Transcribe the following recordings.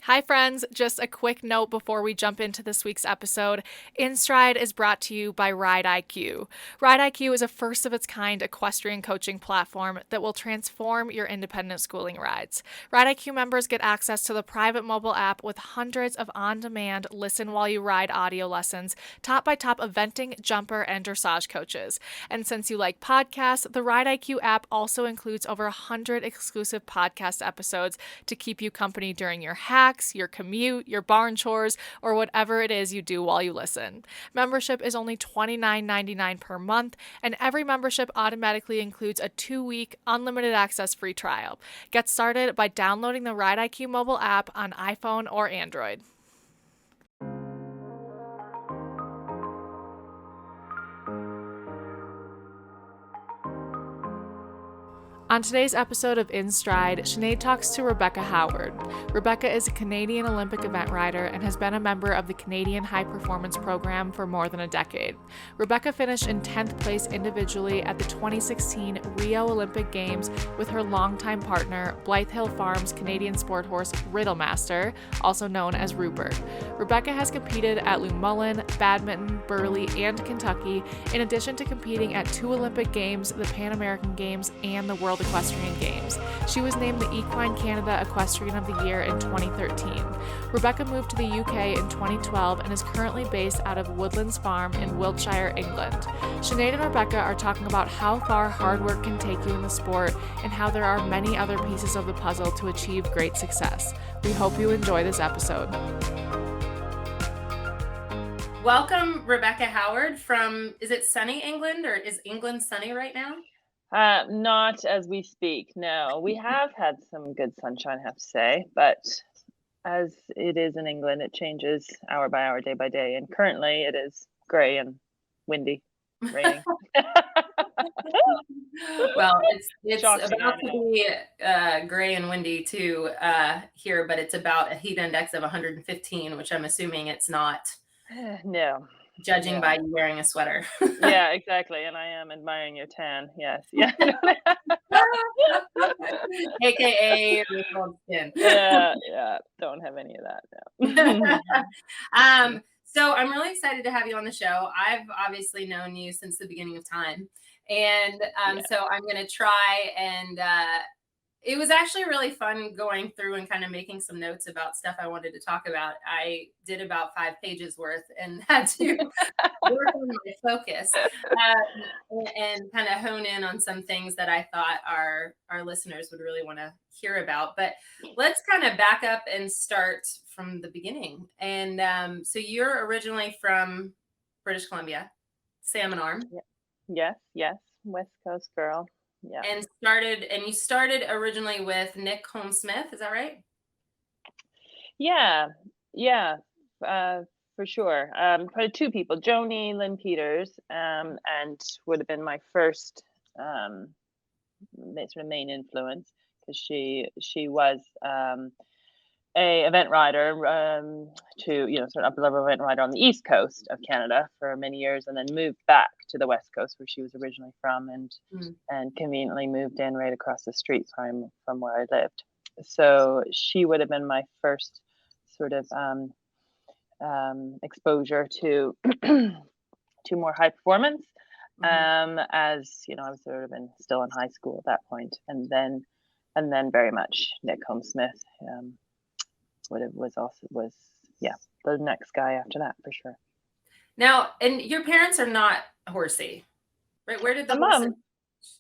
Hi, friends. Just a quick note before we jump into this week's episode. In Stride is brought to you by Ride IQ. Ride IQ is a first of its kind equestrian coaching platform that will transform your independent schooling rides. Ride IQ members get access to the private mobile app with hundreds of on demand listen while you ride audio lessons taught by top eventing, jumper, and dressage coaches. And since you like podcasts, the Ride IQ app also includes over 100 exclusive podcast episodes to keep you company during your hacks, your commute, your barn chores, or whatever it is you do while you listen. Membership is only $29.99 per month, and every membership automatically includes a 2-week unlimited access free trial. Get started by downloading the Ride IQ mobile app on iPhone or Android. On today's episode of In Stride, Sinead talks to Rebecca Howard. Rebecca is a Canadian Olympic event rider and has been a member of the Canadian High Performance Program for more than a decade. Rebecca finished in 10th place individually at the 2016 Rio Olympic Games with her longtime partner, Blythe Hill Farms Canadian sport horse Riddle Master, also known as Rupert. Rebecca has competed at Luhmuhlen, Badminton, Burghley, and Kentucky, in addition to competing at 2 Olympic Games, the Pan American Games, and the World Equestrian Games. She was named the Equine Canada Equestrian of the Year in 2013. Rebecca moved to the UK in 2012 and is currently based out of Woodlands Farm in Wiltshire, England. Sinead and Rebecca are talking about how far hard work can take you in the sport and how there are many other pieces of the puzzle to achieve great success. We hope you enjoy this episode. Welcome, Rebecca Howard from, is it sunny England, or is England sunny right now? Not as we speak, no. We have had some good sunshine, I have to say, but as it is in England, it changes hour by hour, day by day, and currently it is grey and windy, raining. Well, it's about to be gray and windy too here, but it's about a heat index of 115, which I'm assuming it's not. No. Judging by you wearing a sweater. Yeah, exactly. And I am admiring your tan. Yes. Yeah. AKA wrinkled skin. Yeah. Don't have any of that. No. So I'm really excited to have you on the show. I've obviously known you since the beginning of time. And so I'm going to try and it was actually really fun going through and kind of making some notes about stuff I wanted to talk about. I did about 5 pages worth and had to work on my focus and kind of hone in on some things that I thought our listeners would really want to hear about. But let's kind of back up and start from the beginning. And so you're originally from British Columbia, Salmon Arm. Yes. West Coast girl. Yeah. And you started originally with Nick Holmes-Smith, is that right? Yeah, for sure. Probably 2 people, Joni Lynn Peters, and would have been my first sort of main influence, because she was a event rider to sort of upper level event rider on the east coast of Canada for many years, and then moved back to the west coast where she was originally from, and conveniently moved in right across the street from where I lived. So she would have been my first sort of exposure to to more high performance, as I was sort of still in high school at that point, and then very much Nick Holmes-Smith was the next guy after that, for sure. Now, and your parents are not horsey, right? Where did the mom?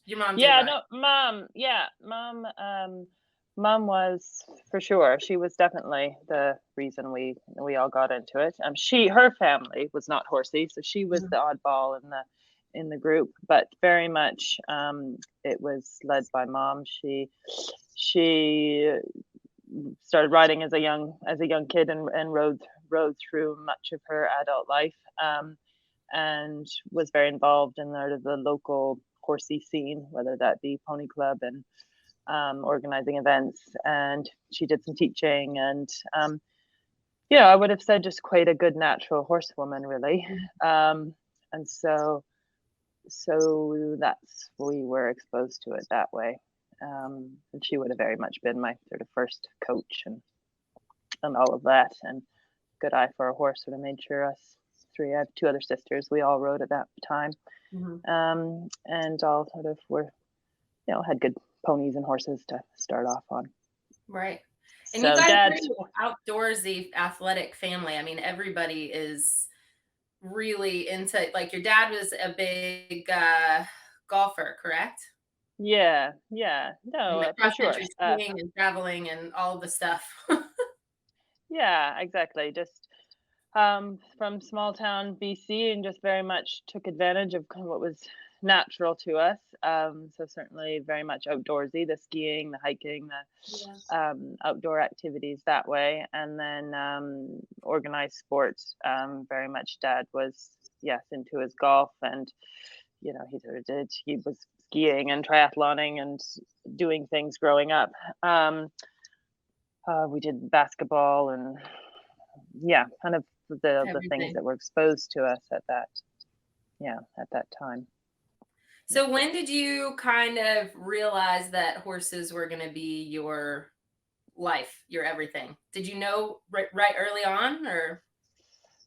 Your mom? Mom was, for sure. She was definitely the reason we all got into it. Her family was not horsey, so she was the oddball in the group, but very much it was led by Mom. She started riding as a young kid and rode through much of her adult life, and was very involved in the local horsey scene, whether that be pony club and organizing events, and she did some teaching, and I would have said just quite a good natural horsewoman, really. And so that's, we were exposed to it that way. And she would have very much been my sort of first coach and all of that, and good eye for a horse. Sort of made sure us three. I have two other sisters. We all rode at that time, and all sort of were, had good ponies and horses to start off on. Right. And so you guys Dad, are an outdoorsy, athletic family. I mean, everybody is really into, like, your dad was a big golfer, correct? Yeah. No, Like for sure. cross-country skiing and traveling and all the stuff. Yeah, exactly. Just from small town BC, and just very much took advantage of kind of what was natural to us. So certainly very much outdoorsy, the skiing, the hiking, the outdoor activities that way. And then organized sports, very much Dad was, into his golf, and, he sort of he was skiing and triathloning and doing things growing up. We did basketball and kind of the things that were exposed to us at that time. So when did you kind of realize that horses were going to be your life, your everything? Did you know right early on, or?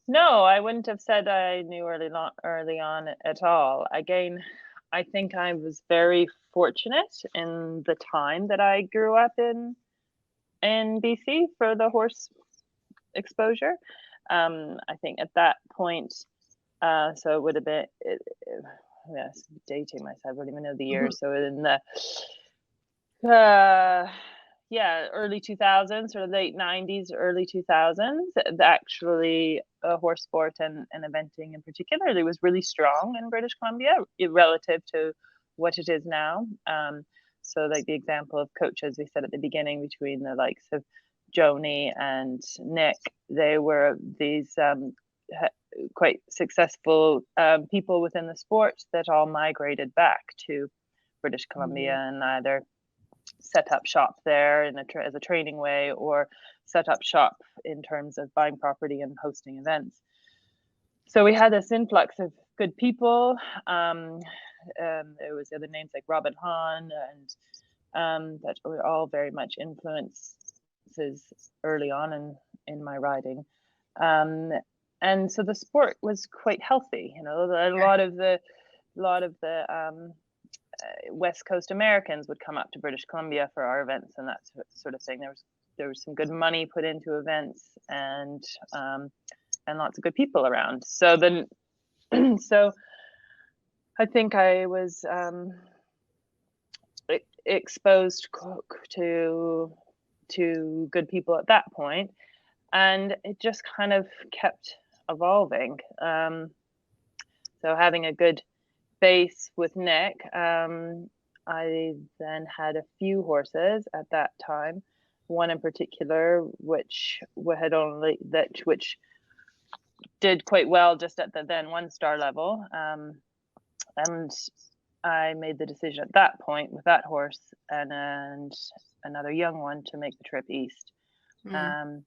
No, I wouldn't have said I knew early on at all. Again, I think I was very fortunate in the time that I grew up in BC for the horse exposure. I think at that point, so it would have been, dating myself, I don't even know the year. So in the early 2000s, sort of late 90s, early 2000s, actually horse sport and eventing in particular, it was really strong in British Columbia relative to what it is now. So like the example of coaches we said at the beginning, between the likes of Joni and Nick, they were these quite successful people within the sport that all migrated back to British Columbia and either set up shop there as a training way, or set up shop in terms of buying property and hosting events. So we had this influx of good people. There was other names like Robin Hahn, and that were all very much influences early on in my riding. And so the sport was quite healthy. A lot of the West Coast Americans would come up to British Columbia for our events and that sort of thing. There was some good money put into events, and lots of good people around. So then, so I think I was exposed to good people at that point, and it just kind of kept evolving. So having a good base with Nick, I then had a few horses at that time. One in particular, which did quite well just at the then 1-star level, and I made the decision at that point with that horse and another young one to make the trip east. And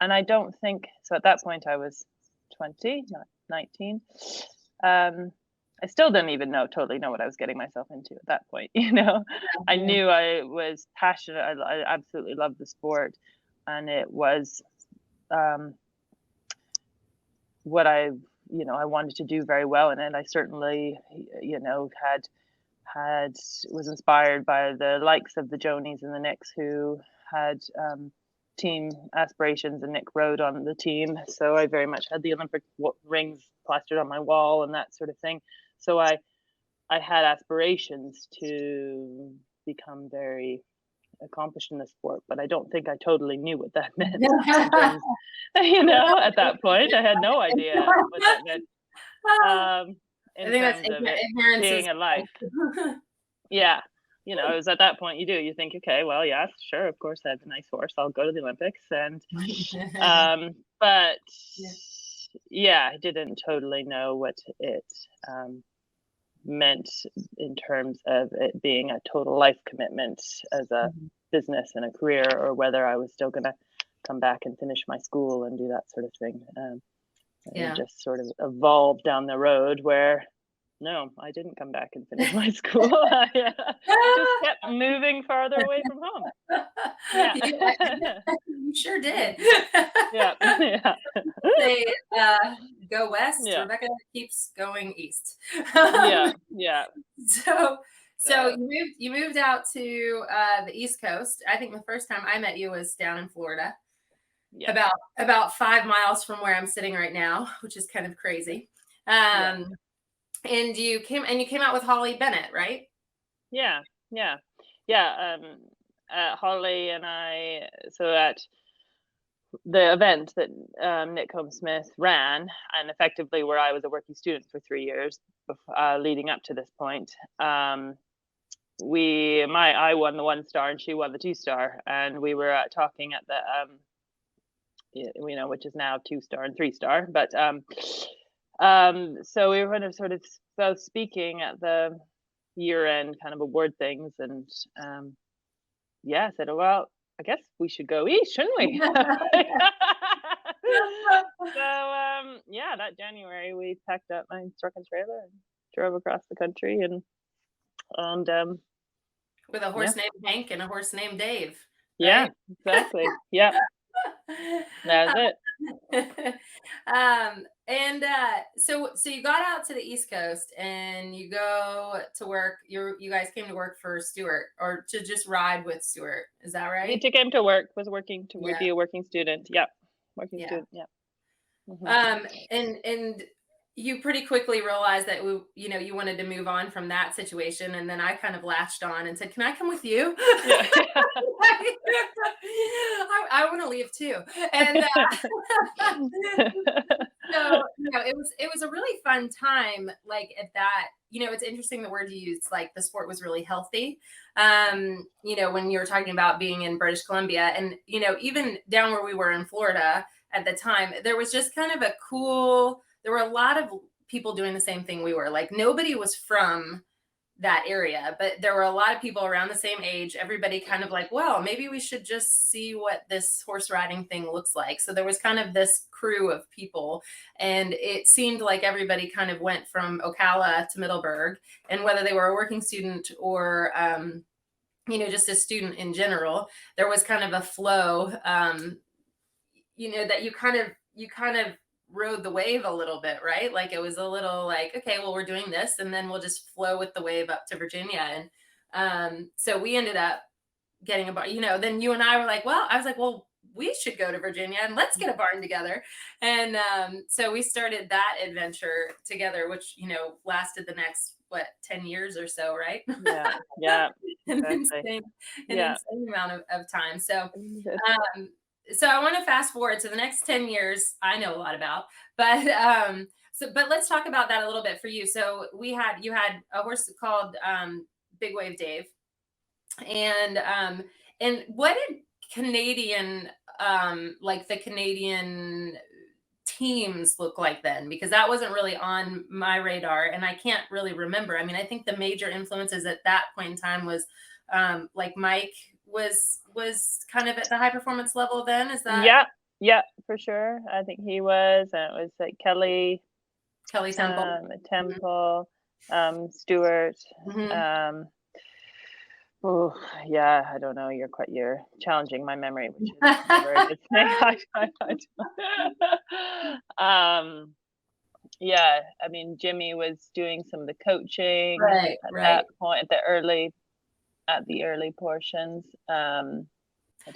I don't think so. At that point, I was 20, not 19. I still didn't even totally know what I was getting myself into at that point. I knew I was passionate. I absolutely loved the sport, and it was what I wanted to do very well in it. I certainly, was inspired by the likes of the Jonies and the Nicks, who had team aspirations, and Nick rode on the team. So I very much had the Olympic rings plastered on my wall and that sort of thing. So I had aspirations to become very accomplished in the sport, but I don't think I totally knew what that meant. At that point, I had no idea what that meant. In terms of it being a life. Yeah. It was at that point you think, okay, well, yeah, sure, of course I have a nice horse, I'll go to the Olympics. And but I didn't totally know what it meant in terms of it being a total life commitment as a business and a career, or whether I was still going to come back and finish my school and do that sort of thing. It just sort of evolved down the road where No, I didn't come back and finish my school. I just kept moving farther away from home. Yeah. You sure did. Yeah. Yeah. They go west. Yeah. Rebecca keeps going east. Yeah. Yeah. So you moved out to the East Coast. I think the first time I met you was down in Florida. Yeah. About 5 miles from where I'm sitting right now, which is kind of crazy. And you came out with Holly Bennett, right? Yeah. Yeah. Yeah. Holly and I, so at the event that Nick Holmes-Smith ran, and effectively where I was a working student for 3 years leading up to this point, I won the 1-star and she won the 2-star, and we were talking at the which is now 2-star and 3-star, but so we were kind of sort of both speaking at the year-end kind of award things, and I said, well, I guess we should go east, shouldn't we? So that January we packed up my truck and trailer and drove across the country, and with a horse named Hank and a horse named Dave. Right? Yeah, exactly. Yeah. That's it. So you got out to the East Coast and you go to work. You guys came to work for Stuart, or to just ride with Stuart. Is that right? He came to work, was working to be a working student. Yeah. Student. Yeah. Mm-hmm. And you pretty quickly realized that you wanted to move on from that situation, and then I kind of latched on and said, "Can I come with you?" Yeah. I want to leave too, and so it was a really fun time. Like at that, it's interesting the word you used. Like the sport was really healthy. When you were talking about being in British Columbia, and even down where we were in Florida at the time, there was just kind of there were a lot of people doing the same thing we were. Like nobody was from that area, but there were a lot of people around the same age. Everybody kind of like, well, maybe we should just see what this horse riding thing looks like. So there was kind of this crew of people, and it seemed like everybody kind of went from Ocala to Middleburg, and whether they were a working student or just a student in general, there was kind of a flow that you kind of rode the wave a little bit, right? Like it was a little like, okay, well, we're doing this, and then we'll just flow with the wave up to Virginia. And so we ended up getting a barn, then you and I were like, I was like, well, we should go to Virginia and let's get a barn together. And so we started that adventure together, which, lasted the next, 10 years or so, right? Yeah. An insane amount of time. So I want to fast forward to the next 10 years. I know a lot about, but let's talk about that a little bit for you. So you had a horse called Big Wave Dave, and what did Canadian the Canadian teams look like then? Because that wasn't really on my radar, and I can't really remember. I mean, I think the major influences at that point in time was like Mike was kind of at the high performance level then. Is that? Yeah, for sure. I think he was, and it was like Kelly Temple, Stuart. Mm-hmm. I don't know. You're challenging my memory, which is never a good thing. I mean, Jimmy was doing some of the coaching at that point, at the early portions.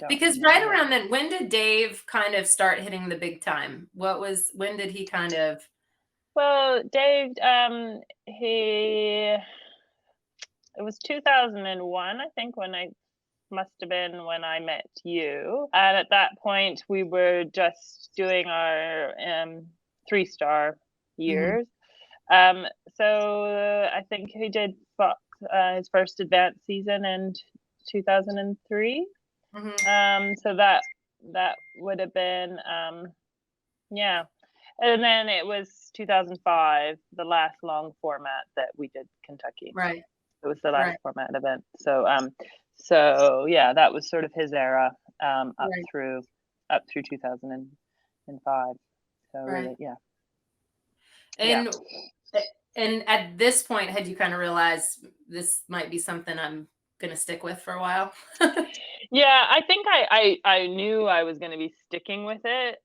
Because right around then, when did Dave kind of start hitting the big time? When did he kind of? Well, Dave, it was 2001, I think, when I met you. And at that point, we were just doing our 3-star years. Mm-hmm. So I think he did his first advanced season in 2003. Mm-hmm. So that would have been, And then it was 2005, the last long format that we did Kentucky. Right. It was the last format event. So that was sort of his era up through 2005. So really, And And at this point, had you kind of realized this might be something I'm going to stick with for a while? Yeah, I think I knew I was going to be sticking with it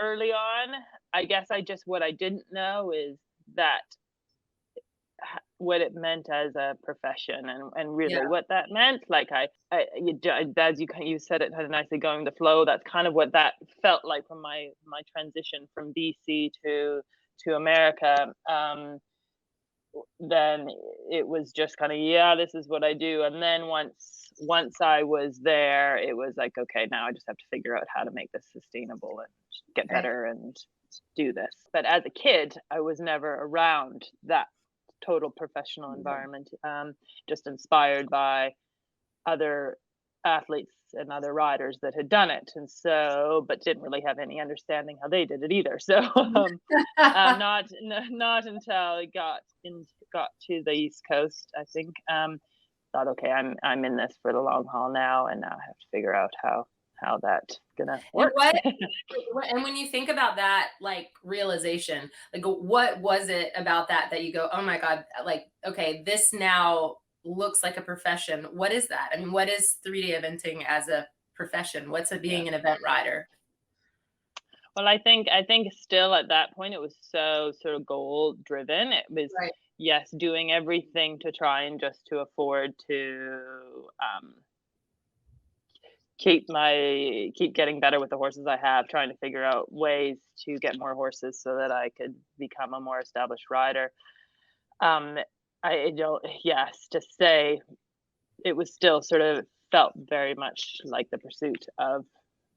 early on. I guess what I didn't know is that what it meant as a profession, and really Yeah. what that meant. Like as you said it kind of nicely, going the flow. That's kind of what that felt like from my transition from BC to America. Then it was just kind of, yeah, this is what I do. And then once I was there, it was like, okay, now I just have to figure out how to make this sustainable and get better and do this. But as a kid, I was never around that total professional environment, just inspired by other athletes and other riders that had done it, and so, but didn't really have any understanding how they did it either. So not until I got to the East Coast, I think, thought, okay, I'm in this for the long haul now, and now I have to figure out how that's gonna work. And when you think about that, like, realization, like, what was it about that you go, oh my God, like, okay, this now looks like a profession? What is that? I mean, what is 3D eventing as a profession? What's it being an event rider? Well, I think still at that point, it was so sort of goal driven. It was, right. Yes, doing everything to try and just to afford to keep getting better with the horses I have, trying to figure out ways to get more horses so that I could become a more established rider. To say it was still sort of felt very much like the pursuit of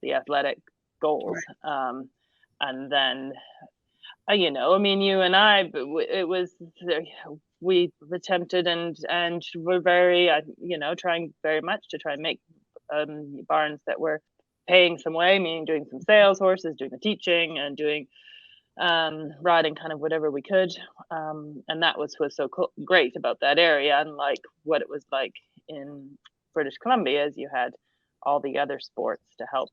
the athletic goals. Right. And then, I mean, you and I, we attempted and were very, trying very much to try and make barns that were paying some way, meaning doing some sales horses, doing the teaching, and doing riding kind of whatever we could. And that was so great about that area, unlike what it was like in British Columbia, as you had all the other sports to help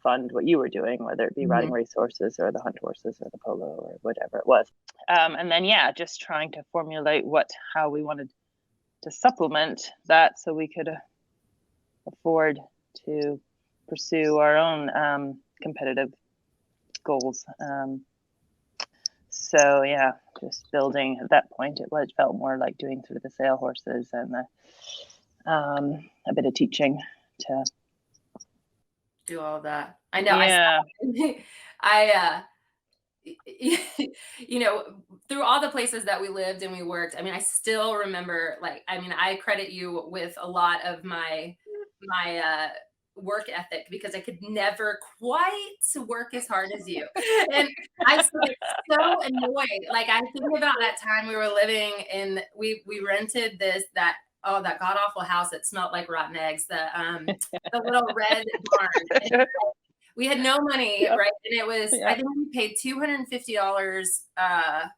fund what you were doing, whether it be riding race horses or the hunt horses or the polo or whatever it was. And then, just trying to formulate how we wanted to supplement that so we could afford to pursue our own competitive goals. So just building at that point, it felt more like doing sort of the sale horses and a bit of teaching to do all of that. I know. Yeah. Through all the places that we lived and we worked, I mean, I still remember, I credit you with a lot of my work ethic, because I could never quite work as hard as you. And I was so annoyed. Like, I think about that time we were living in, we rented that god awful house that smelled like rotten eggs, the little red barn. We had no money, right? And it was, I think we paid $250 a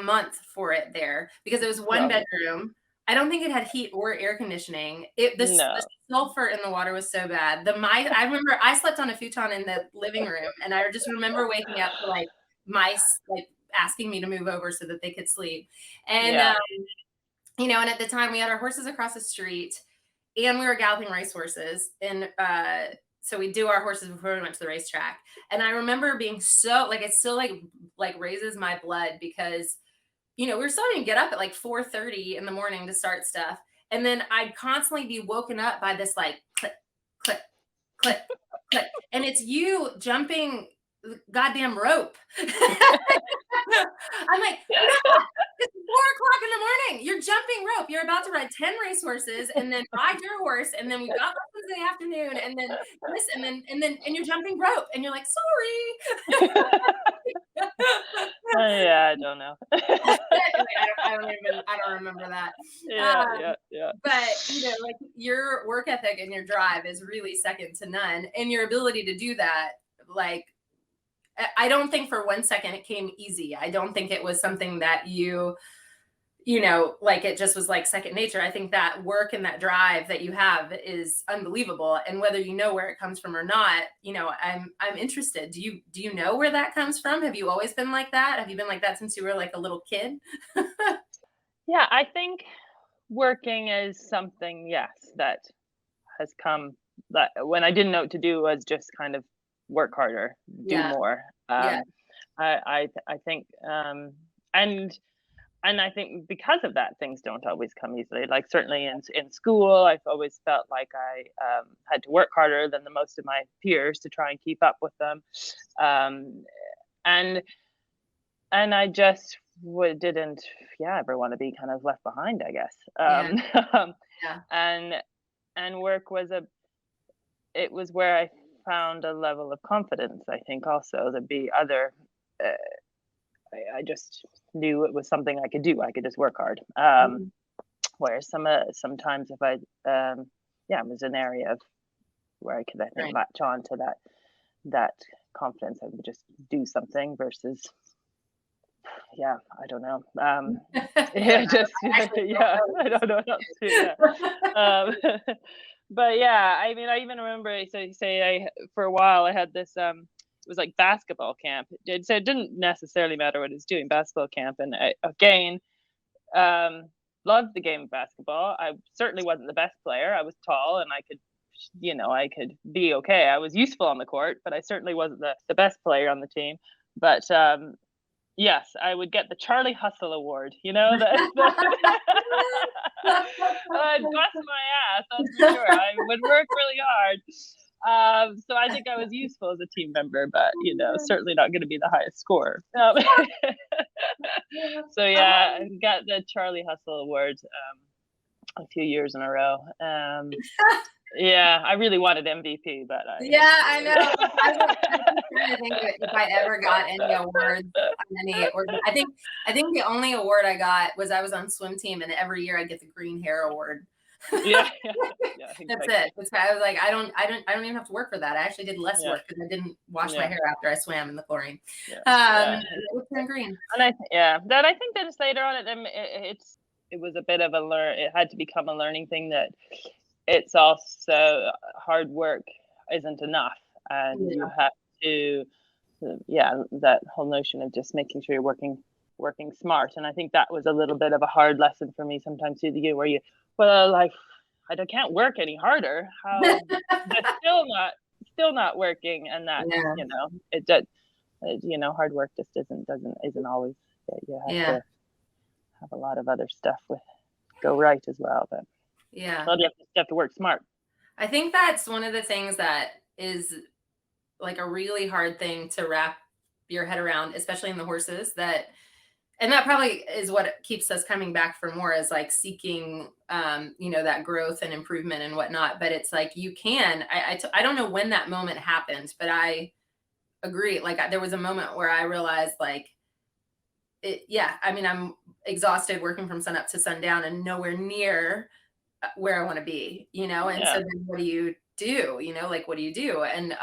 month for it there, because it was one bedroom. I don't think it had heat or air conditioning. The sulfur in the water was so bad. I remember I slept on a futon in the living room, and I just remember waking up to mice asking me to move over so that they could sleep. And and at the time we had our horses across the street, and we were galloping race horses, and so we do our horses before we went to the racetrack. And I remember being so it still raises my blood, because we were still having to get up at 4:30 in the morning to start stuff. And then I'd constantly be woken up by this click, click, click, click. And it's you jumping the goddamn rope. I'm like, no, it's 4:00 in the morning. You're jumping rope. You're about to ride 10 racehorses and then ride your horse. And then we got lessons in the afternoon, and then this, and you're jumping rope, and you're like, sorry. I don't know. I don't remember that. Yeah. But your work ethic and your drive is really second to none, and your ability to do that, I don't think for 1 second it came easy. I don't think it was something that you you know, like it just was like second nature. I think that work and that drive that you have is unbelievable. And whether you know where it comes from or not, you know, I'm interested. Do you know where that comes from? Have you always been like that? Have you been like that since you were like a little kid? Yeah, I think working is something, yes, that has come, that when I didn't know what to do was just kind of work harder, do Yeah. more. Yeah. I think, and I think because of that, things don't always come easily. Like certainly in school, I've always felt like I had to work harder than the most of my peers to try and keep up with them, um, and I just didn't, yeah, ever want to be kind of left behind, I guess. Yeah. Yeah. And work was it was where I found a level of confidence. I think also to be other. I just knew it was something I could do. I could just work hard. Mhm. Whereas sometimes if I, yeah, it was an area of where I could, I think, Right. latch on to that confidence. I would just do something versus, yeah, I don't know. Yeah, just yeah, I don't know what else to do. Yeah. Um, but yeah, I mean, I even remember. So you say for a while I had this. It was like basketball camp. So it didn't necessarily matter what I was doing, basketball camp, and I, again, loved the game of basketball. I certainly wasn't the best player. I was tall and I could, I could be okay. I was useful on the court, but I certainly wasn't the best player on the team. But yes, I would get the Charlie Hustle Award. I'd bust my ass, that's for sure. I would work really hard. So I think I was useful as a team member, but certainly not going to be the highest scorer. So yeah, I got the Charlie Hustle Award a few years in a row. Yeah, I really wanted MVP, but yeah, I know. I was trying to think if I ever got any awards on any, or I think the only award I got was I was on swim team, and every year I get the green hair award. Yeah, That's it. I was like, I don't even have to work for that. I actually did less work because I didn't wash my hair after I swam in the chlorine. It turned green. And then I think that just later on it was a bit of it had to become a learning thing, that it's also hard work isn't enough, and you have to, that whole notion of just making sure you're working smart. And I think that was a little bit of a hard lesson for me sometimes through the year, where I can't work any harder. How that's still not working, and that it does. Hard work just isn't always. You have to have a lot of other stuff go right as well, but you have to work smart. I think that's one of the things that is like a really hard thing to wrap your head around, especially in the horses, and that probably is what keeps us coming back for more, is like seeking, that growth and improvement and whatnot. But it's like, you can, I don't know when that moment happened, but I agree. Like there was a moment where I realized I'm exhausted working from sun up to sundown and nowhere near where I want to be, and so then what do you do? What do you do? And,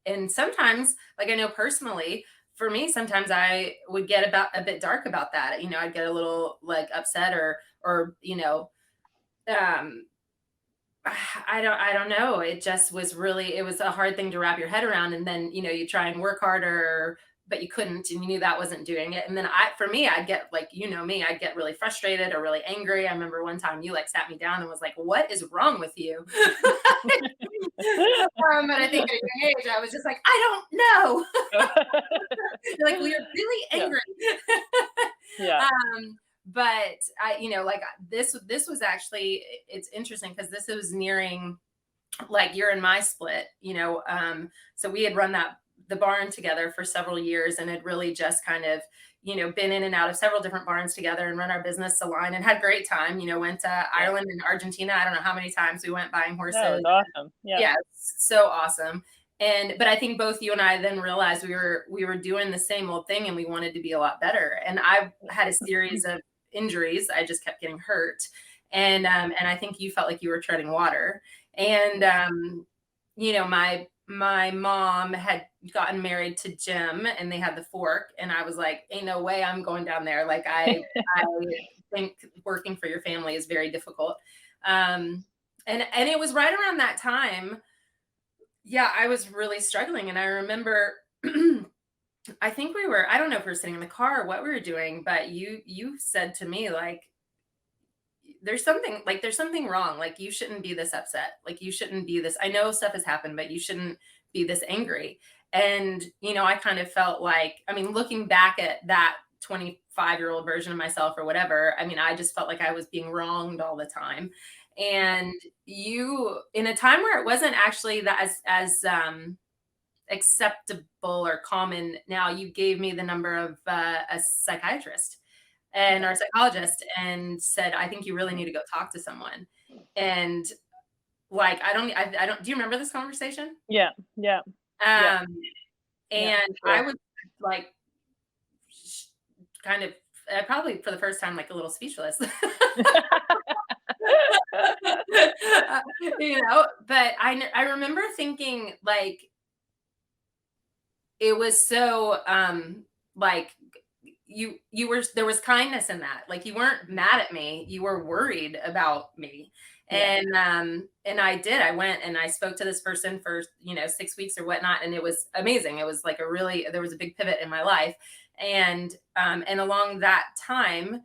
and sometimes, like, I know personally, for me, sometimes I would get a bit dark about that. I'd get a little like upset or, I don't know. It just was it was a hard thing to wrap your head around. And then, you try and work harder, but you couldn't, and you knew that wasn't doing it. And then for me, I'd get like, I'd get really frustrated or really angry. I remember one time you like sat me down and was like, "What is wrong with you?" And I think at a young age, I was just like, "I don't know." You're like, "Well, you're really angry." Yeah. But this was actually, it's interesting because this was nearing like your and my split, so we had run the barn together for several years and had really just kind of, been in and out of several different barns together and run our business Align and had a great time, went to Ireland and Argentina. I don't know how many times we went buying horses. That was awesome. Yeah, so awesome. But I think both you and I then realized we were doing the same old thing and we wanted to be a lot better. And I had a series of injuries. I just kept getting hurt. And I think you felt like you were treading water. And, my mom had gotten married to Jim and they had the fork, and I was like, ain't no way I'm going down there. Like I think working for your family is very difficult. And it was right around that time. Yeah, I was really struggling. And I remember I think I don't know if we were sitting in the car or what we were doing, but you said to me, like, there's something wrong. Like, you shouldn't be this upset. Like, you shouldn't be this. I know stuff has happened, but you shouldn't be this angry. And, I kind of felt like, I mean, looking back at that 25-year-old version of myself or whatever, I mean, I just felt like I was being wronged all the time. And you, in a time where it wasn't actually that as acceptable or common, now you gave me the number of a psychiatrist and our psychologist and said, I think you really need to go talk to someone. And like, I don't, do you remember this conversation? Yeah. And sure. I was like, kind of, probably for the first time, like a little speechless, but I remember thinking, like, it was so, like, there was kindness in that. Like, you weren't mad at me. You were worried about me. Yeah. And I went and I spoke to this person for, 6 weeks or whatnot. And it was amazing. It was like there was a big pivot in my life. And along that time,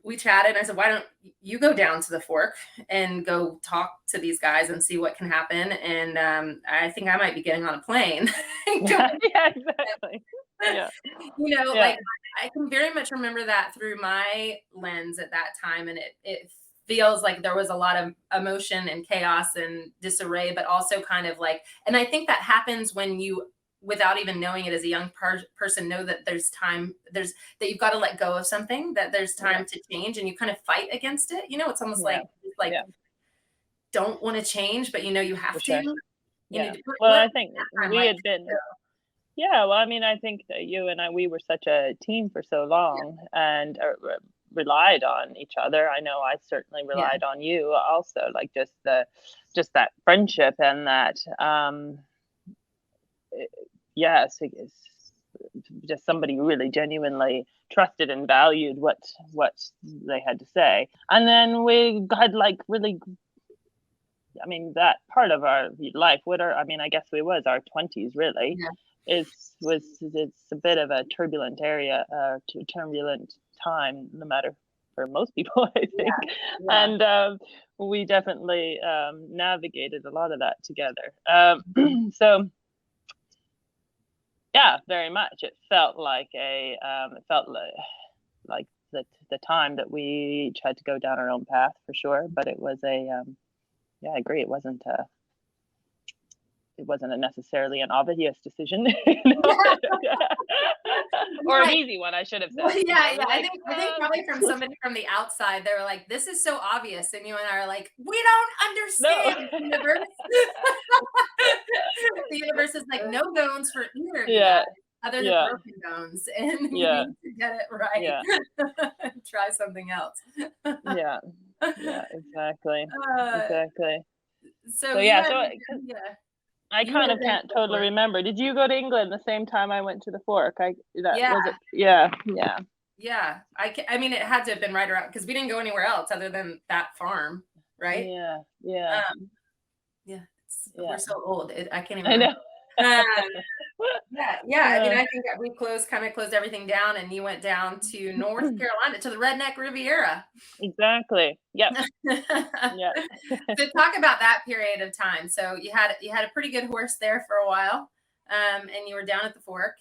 we chatted and I said, why don't you go down to the fork and go talk to these guys and see what can happen? And I think I might be getting on a plane. Yeah, exactly. Yeah. Like, I can very much remember that through my lens at that time. And it feels like there was a lot of emotion and chaos and disarray, but also kind of like, and I think that happens when you, without even knowing it as a young person, know that there's time, that you've got to let go of something, that there's time to change, and you kind of fight against it. It's almost like don't want to change, but you have sure. to. Well, I think we had been, well, I mean, I think that you and we were such a team for so long and relied on each other. I know I certainly relied on you also, like just that friendship and that, yes, it's just somebody who really genuinely trusted and valued what they had to say. And then we had like really, I mean, that part of our life, I guess our 20s really, it's a bit of a turbulent turbulent time, no matter for most people, I think. And we definitely navigated a lot of that together. So yeah, very much. It felt like like the time that we each had to go down our own path for sure. But it was I agree. It wasn't necessarily an obvious decision, or an easy one, I should have said. Well, I think probably from somebody from the outside, they were like, "This is so obvious," and you and I are like, "We don't understand the universe." The universe is like, no bones for either of you guys, other than broken bones, and you need to get it right. Try something else. Yeah, exactly. Exactly. So I kind of can't totally remember. Did you go to England the same time I went to the fork? I mean, it had to have been right around, because we didn't go anywhere else other than that farm, right? We're so old. I can't even. I know. I mean, I think that we kind of closed everything down, and you went down to North Carolina, to the Redneck Riviera. Exactly. Yep. So talk about that period of time. So you had a pretty good horse there for a while, and you were down at the fork.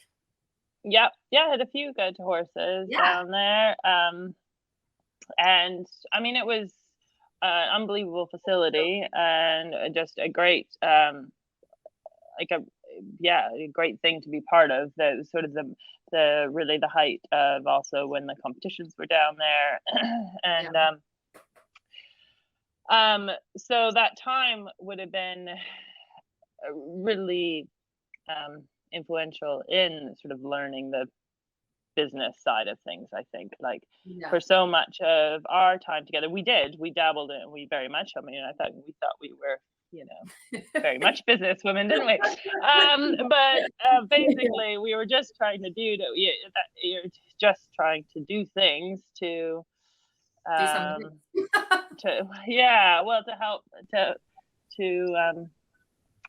Yep. Yeah, I had a few good horses down there. And I mean, it was an unbelievable facility and just a great a great thing to be part of. The sort of the really the height of also when the competitions were down there. And so that time would have been really influential in sort of learning the business side of things. I think, like, for so much of our time together, we dabbled in, we very much, I mean, we thought we were, very much businesswomen, didn't we? But basically, we were just trying to do that. You're just trying to do things to Do something. to help to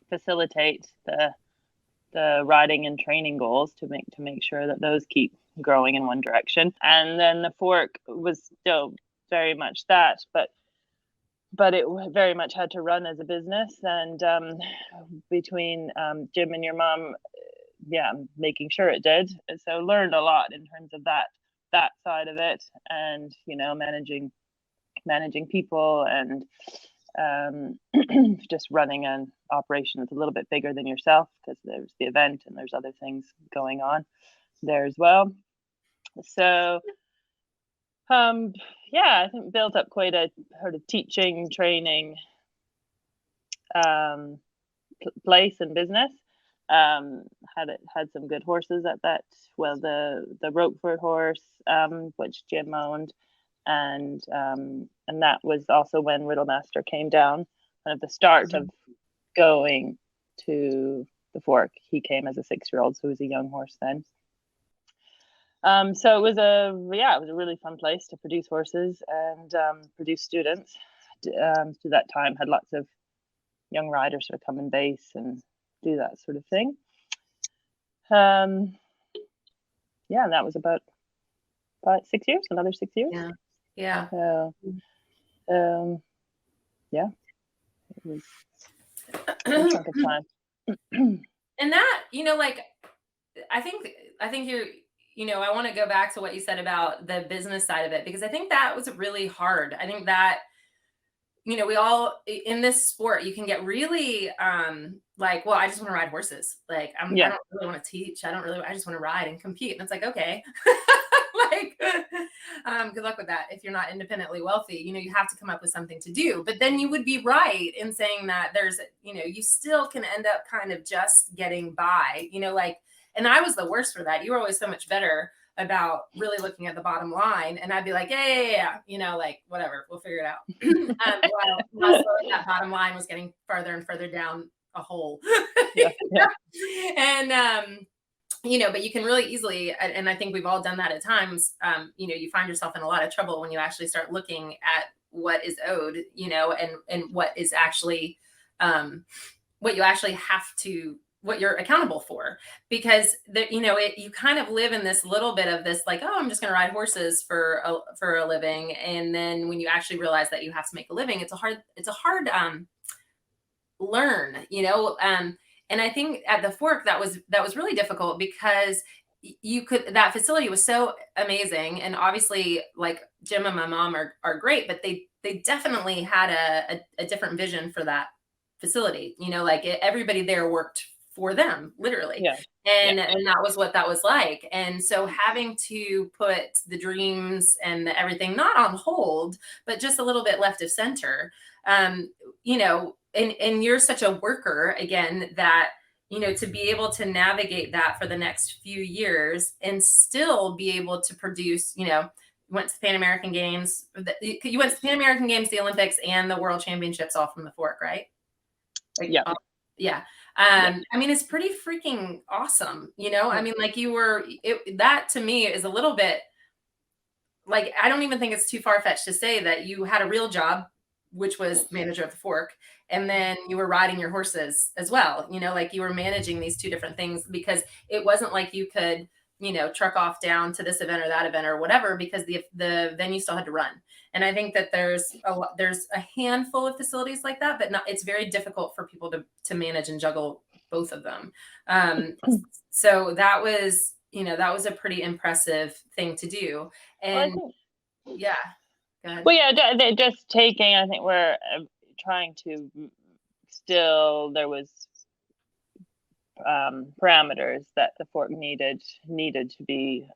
facilitate the riding and training goals, to make sure that those keep growing in one direction. And then the fork was still very much that, but it very much had to run as a business. And between Jim and your mom, making sure it did. So learned a lot in terms of that side of it, and managing people, and just running an operation that's a little bit bigger than yourself, because there's the event and there's other things going on there as well. So I think built up quite a sort of teaching, training place and business. Had some good horses at that. Well, the Roquefort horse, which Jim owned, and that was also when Riddle Master came down. And at the start of going to the fork, he came as a 6-year-old, so he was a young horse then. So it was a really fun place to produce horses and produce students. To that time, had lots of young riders sort of come and base and do that sort of thing. And that was about 6 years, another 6 years. Yeah. It was a chunk of time. And that, I think you're, I want to go back to what you said about the business side of it, because I think that was really hard. I think that, we all in this sport, you can get really well, I just want to ride horses. I don't really want to teach. I just want to ride and compete. And it's like, okay, good luck with that. If you're not independently wealthy, you have to come up with something to do. But then you would be right in saying that there's, you still can end up kind of just getting by, and I was the worst for that. You were always so much better about really looking at the bottom line. And I'd be like, yeah, whatever, we'll figure it out. While that bottom line was getting further and further down a hole. And, but you can really easily, and I think we've all done that at times, you find yourself in a lot of trouble when you actually start looking at what is owed, and what is actually, what you actually have to, what you're accountable for, because you kind of live in this little bit of this, I'm just going to ride horses for a living. And then when you actually realize that you have to make a living, it's a hard learn, and I think at the fork that was really difficult, because that facility was so amazing. And obviously Jim and my mom are great, but they definitely had a different vision for that facility. Everybody there worked for them, literally. And that was what that was like. And so having to put the dreams and everything not on hold, but just a little bit left of center, and you're such a worker again, that, to be able to navigate that for the next few years and still be able to produce, went to the Pan American Games, you went to the Pan American Games, the Olympics, and the World Championships all from the fork, right? I mean, it's pretty freaking awesome, I mean, that to me is a little bit I don't even think it's too far-fetched to say that you had a real job, which was manager of the fork, and then you were riding your horses as well, you were managing these two different things, because it wasn't like you could, truck off down to this event or that event or whatever, because the venue still had to run. And I think that there's a handful of facilities like that, but it's very difficult for people to manage and juggle both of them. So that was a pretty impressive thing to do. And go ahead. Well, they're just taking, I think we're trying to still, there was parameters that the fork needed to be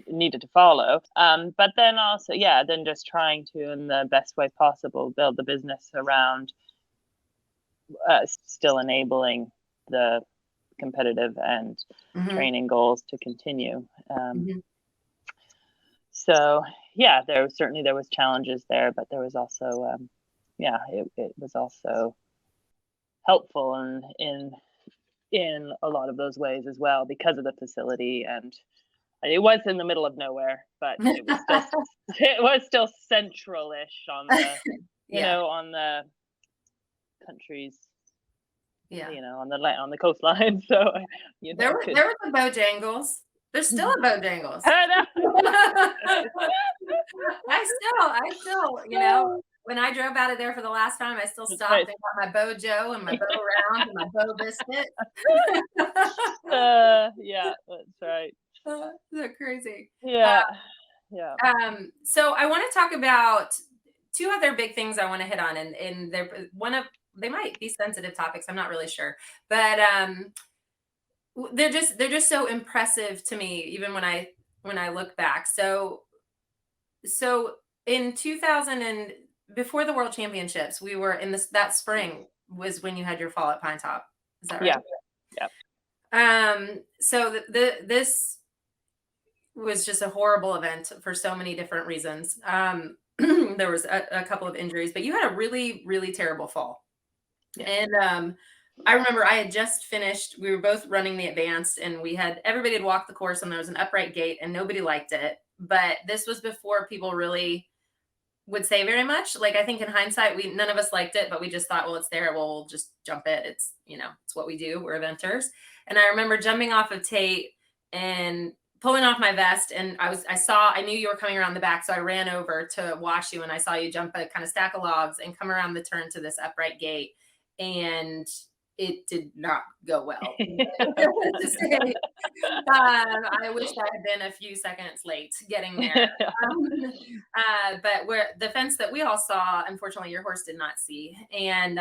needed to follow, but then also then just trying to, in the best way possible, build the business around still enabling the competitive and training goals to continue. So there was challenges there, but there was also it was also helpful in a lot of those ways as well, because of the facility. And it was in the middle of nowhere, but it was still central-ish on the on the countries, on the coastline. So there were the Bojangles. There's still a Bojangles. I still, when I drove out of there for the last time, I still stopped and got my Bojo and my Bo Round and my Bo Biscuit. Yeah, that's right. They're crazy. Yeah. So I want to talk about two other big things I want to hit on, and they might be sensitive topics. I'm not really sure, but they're just so impressive to me, even when I look back. So in 2000 and before the World Championships, we were in that spring was when you had your fall at Pine Top. Is that right? Yeah. So this was just a horrible event for so many different reasons. There was a couple of injuries, but you had a really, really terrible fall. Yeah. And I remember I had just finished, we were both running the advanced, and everybody had walked the course, and there was an upright gate and nobody liked it. But this was before people really would say very much. Like, I think in hindsight, none of us liked it, but we just thought, well, it's there. We'll just jump it. It's, it's what we do. We're eventers. And I remember jumping off of Tate and pulling off my vest, and I knew you were coming around the back. So I ran over to watch you, and I saw you jump a kind of stack of logs and come around the turn to this upright gate. And it did not go well. I wish I had been a few seconds late getting there. But the fence that we all saw, unfortunately, your horse did not see, and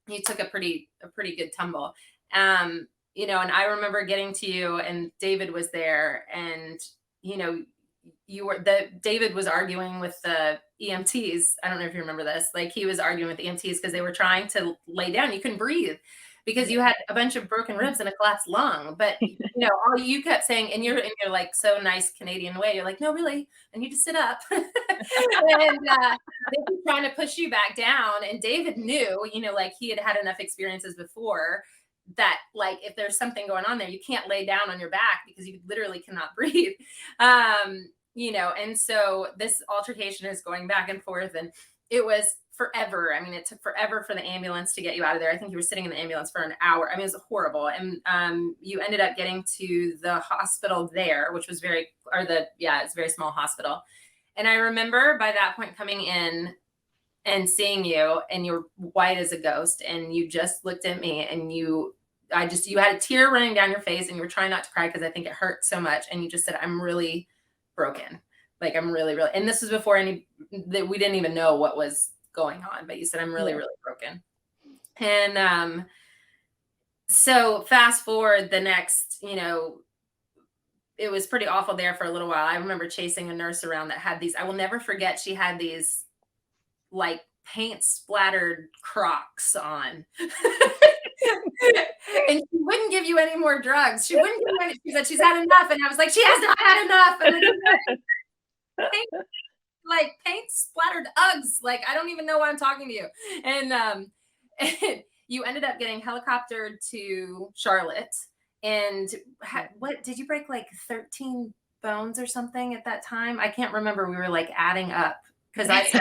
you took a pretty good tumble. And I remember getting to you, and David was there, and David was arguing with the EMTs. I don't know if you remember this. Like, he was arguing with the EMTs because they were trying to lay down. You couldn't breathe because you had a bunch of broken ribs and a collapsed lung. But all you kept saying, and you're like so nice Canadian way, you're like, no, really, I need to sit up. And they were trying to push you back down. And David knew, like, he had enough experiences before that, like, if there's something going on there, you can't lay down on your back because you literally cannot breathe. And so this altercation is going back and forth, and it was forever. I mean, it took forever for the ambulance to get you out of there. I think you were sitting in the ambulance for an hour. I mean, it was horrible. And you ended up getting to the hospital there, which was it's a very small hospital. And I remember by that point coming in and seeing you, and you're white as a ghost, and you just looked at me, and you had a tear running down your face, and you were trying not to cry because I think it hurt so much. And you just said, I'm really broken. Like, I'm really, really, and this was before we didn't even know what was going on, but you said, I'm really, really broken. And so fast forward the next, it was pretty awful there for a little while. I remember chasing a nurse around that had these, I will never forget, she had these like paint splattered Crocs on. And she wouldn't give you any more drugs. She wouldn't give you any. She said she's had enough. And I was like, she has not had enough. And paint splattered Uggs. Like, I don't even know why I'm talking to you. And you ended up getting helicoptered to Charlotte. And what did you break, like 13 bones or something at that time? I can't remember. We were like adding up. Because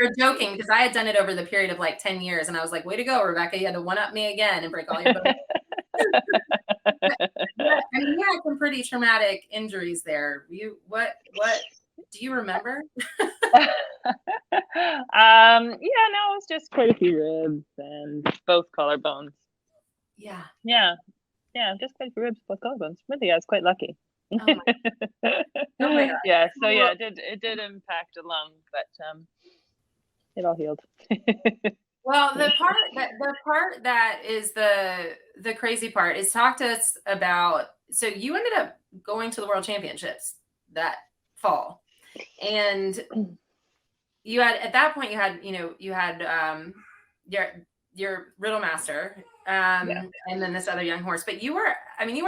you're joking, because I had done it over the period of like 10 years. And I was like, way to go, Rebecca. You had to one-up me again and break all your bones. I mean, you had some pretty traumatic injuries there. What do you remember? No, it was just quite a few ribs and both collarbones. Yeah. Just quite a few ribs, both collarbones. Really, I was quite lucky. Oh my God. Yeah, so yeah, it did impact a lung, but it all healed. Well, the part that is the crazy part is, talk to us about, so you ended up going to the World Championships that fall, and you had, at that point, you had your Riddle Master, and then this other young horse, but you were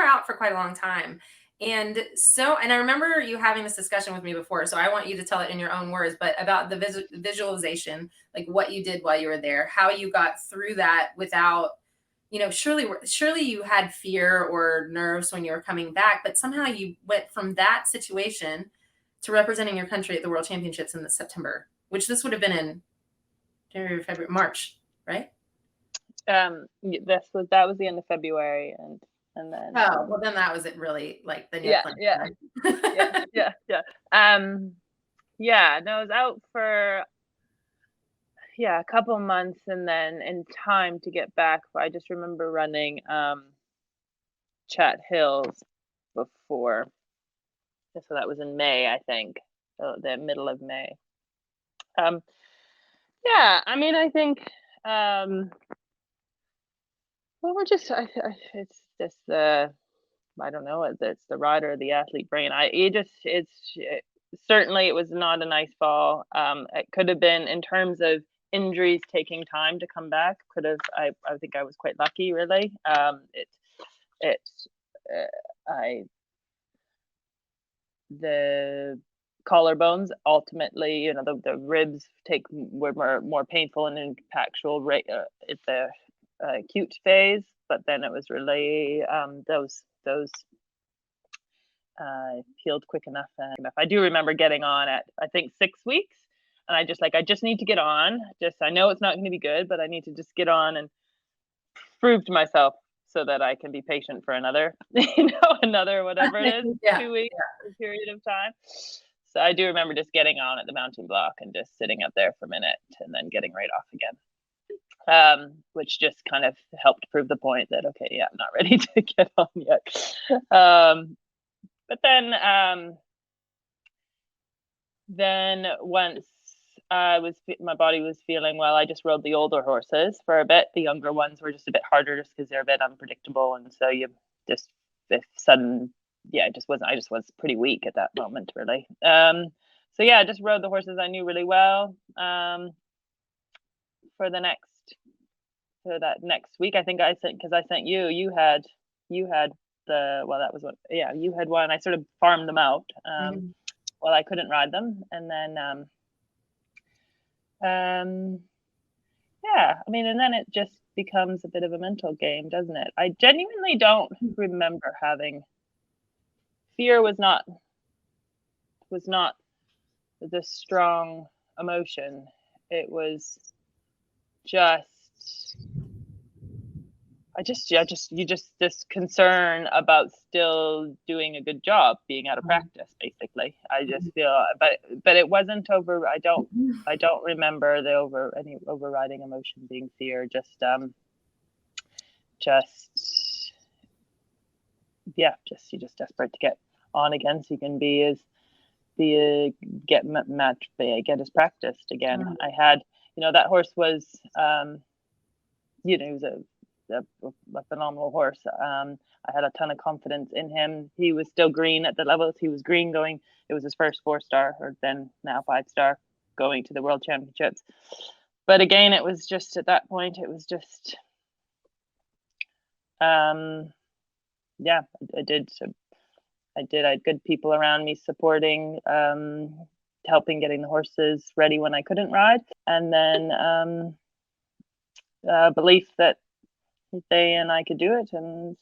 out for quite a long time. And I remember you having this discussion with me before, so I want you to tell it in your own words, but about the visualization, like what you did while you were there, how you got through that without, surely you had fear or nerves when you were coming back, but somehow you went from that situation to representing your country at the World Championships in September, which this would have been in January, February, March, right? That was the end of February, and then well, then that was it, really, like the yeah. No, I was out for a couple of months, and then in time to get back, I just remember running Chat Hills before, so that was in May, I think, the middle of May. I mean, I think well, it's just the, I don't know, it's the rider, the athlete brain. Certainly it was not a nice fall. It could have been, in terms of injuries taking time to come back, I think I was quite lucky, really. The collarbones ultimately, the ribs were more painful and impactful at the acute phase, but then it was really those healed quick enough. I do remember getting on at, I think, 6 weeks, and I just need to get on. I know it's not going to be good, but I need to just get on and prove to myself so that I can be patient for another whatever it is, 2 weeks period of time. So I do remember just getting on at the mounting block and just sitting up there for a minute and then getting right off again, which just kind of helped prove the point that, okay, I'm not ready to get on yet. But then once my body was feeling well, I just rode the older horses for a bit. The younger ones were just a bit harder, just because they're a bit unpredictable, and so I just was pretty weak at that moment, really. I just rode the horses I knew really well for that next week. I think I sent you had you had one. I sort of farmed them out while I couldn't ride them, and then I mean, and then it just becomes a bit of a mental game, doesn't it? I genuinely don't remember having fear. Was not the strong emotion. It was just this concern about still doing a good job, being out of practice, basically. I just feel, but it wasn't over. I don't remember any overriding emotion being fear. You're just desperate to get on again, so you can get his practiced again. I had, that horse was, he was a phenomenal horse. I had a ton of confidence in him. He was still green at the levels he was green going. It was his first 4-star, or then now 5-star, going to the World Championships. But again, it was just, at that point, it was just, I had good people around me supporting, helping getting the horses ready when I couldn't ride, and then belief that they and I could do it, and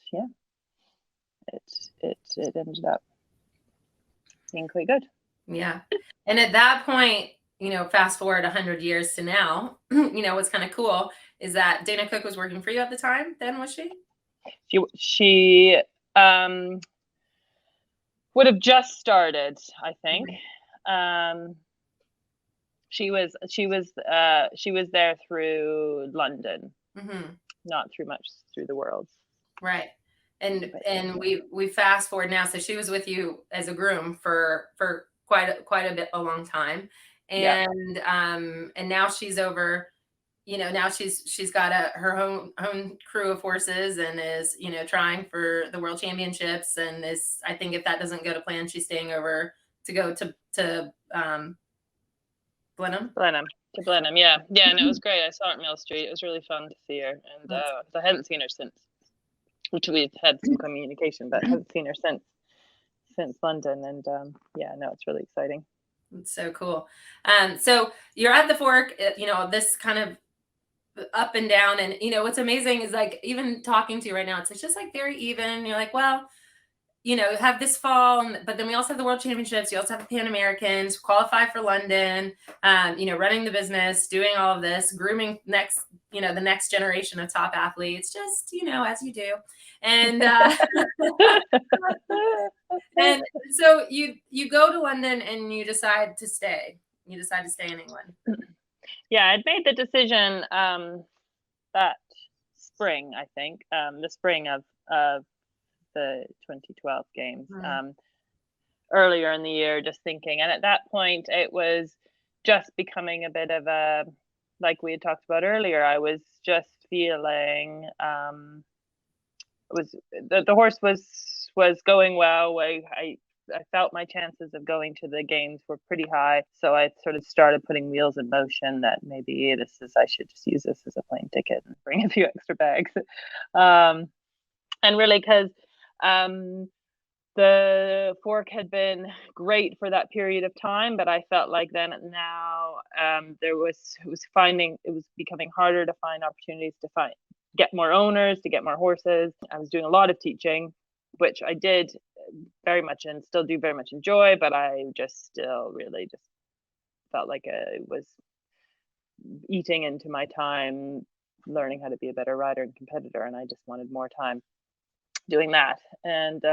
it ended up being quite good. Yeah. And at that point, fast forward 100 years to now, what's kind of cool is that Dana Cook was working for you at the time then, was she? She would have just started, I think. She was there through London, not through the Worlds. Right. And we fast forward now. So she was with you as a groom for quite a long time. And now she's over, now she's got her own crew of horses, and is, trying for the World Championships, and is, I think if that doesn't go to plan, she's staying over to go to Blenheim. To Blenheim, yeah, and it was great. I saw her at Mill Street. It was really fun to see her, and I hadn't seen her since, which we've had some communication, but haven't seen her since. since London, and no, it's really exciting. It's so cool. So you're at the fork, this kind of up and down, and what's amazing is like even talking to you right now, it's just like very even. You're like, well, have this fall, but then we also have the World Championships. You also have the Pan Americans, qualify for London, running the business, doing all of this, grooming the next generation of top athletes, just, as you do. And, and so you go to London and you decide to stay. You decide to stay in England. Yeah, I'd made the decision that spring, I think, the spring of the 2012 games, earlier in the year, just thinking. And at that point, it was just becoming a bit of a, like we had talked about earlier, I was just feeling, the horse was going well. I felt my chances of going to the games were pretty high. So I sort of started putting wheels in motion that maybe I should just use this as a plane ticket and bring a few extra bags. And really, because the fork had been great for that period of time, but I felt like now it was becoming harder to find opportunities to get more owners, to get more horses. I was doing a lot of teaching, which I did very much and still do very much enjoy, but I just still really just felt like it was eating into my time learning how to be a better rider and competitor, and I just wanted more time doing that. And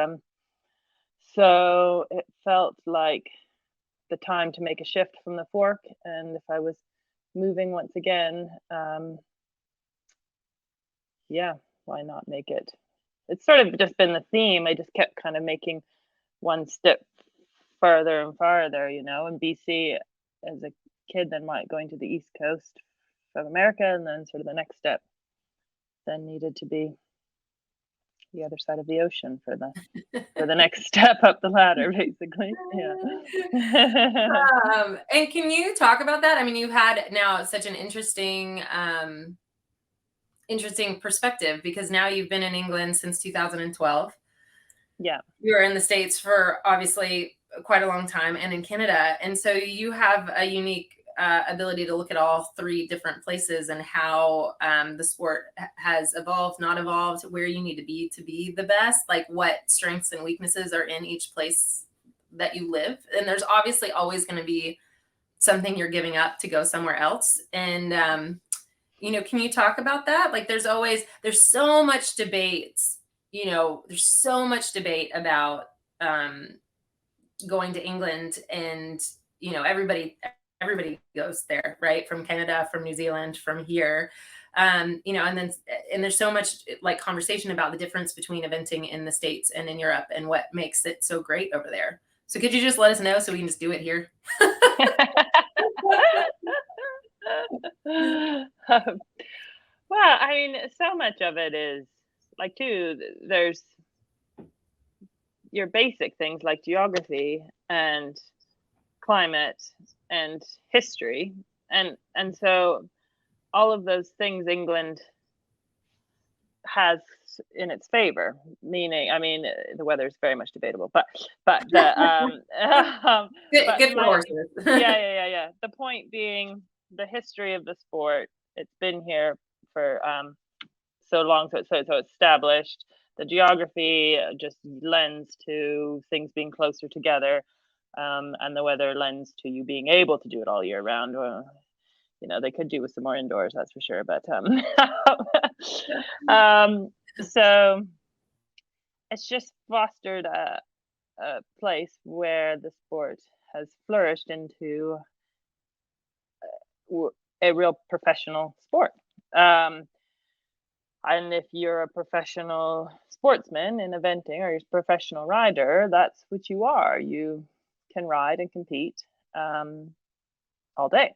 so it felt like the time to make a shift from the fork, and if I was moving once again, why not make it? It's sort of just been the theme. I just kept kind of making one step farther and farther, in BC as a kid, then going to the East Coast of America, and then sort of the next step then needed to be the other side of the ocean for the next step up the ladder, basically. And can you talk about that? I mean, you've had now such an interesting perspective, because now you've been in England since 2012. Yeah. You were in the States for obviously quite a long time, and in Canada. And so you have a unique ability to look at all three different places and how the sport has evolved, not evolved, where you need to be the best, like what strengths and weaknesses are in each place that you live. And there's obviously always going to be something you're giving up to go somewhere else. And, can you talk about that? Like there's so much debate, there's so much debate about going to England, and, everybody goes there, right? From Canada, from New Zealand, from here. And there's so much like conversation about the difference between eventing in the States and in Europe and what makes it so great over there. So could you just let us know so we can just do it here? Well, I mean, so much of it is like, there's your basic things like geography and climate and history, and so all of those things England has in its favor, meaning, I mean, the weather is very much debatable, but the good for horses. yeah. The point being, the history of the sport, it's been here for so long, so it's established. The geography just lends to things being closer together, and the weather lends to you being able to do it all year round. Well, they could do with some more indoors, that's for sure. But so it's just fostered a place where the sport has flourished into a real professional sport. And if you're a professional sportsman in eventing, or you're a professional rider, that's what you are. You can ride and compete all day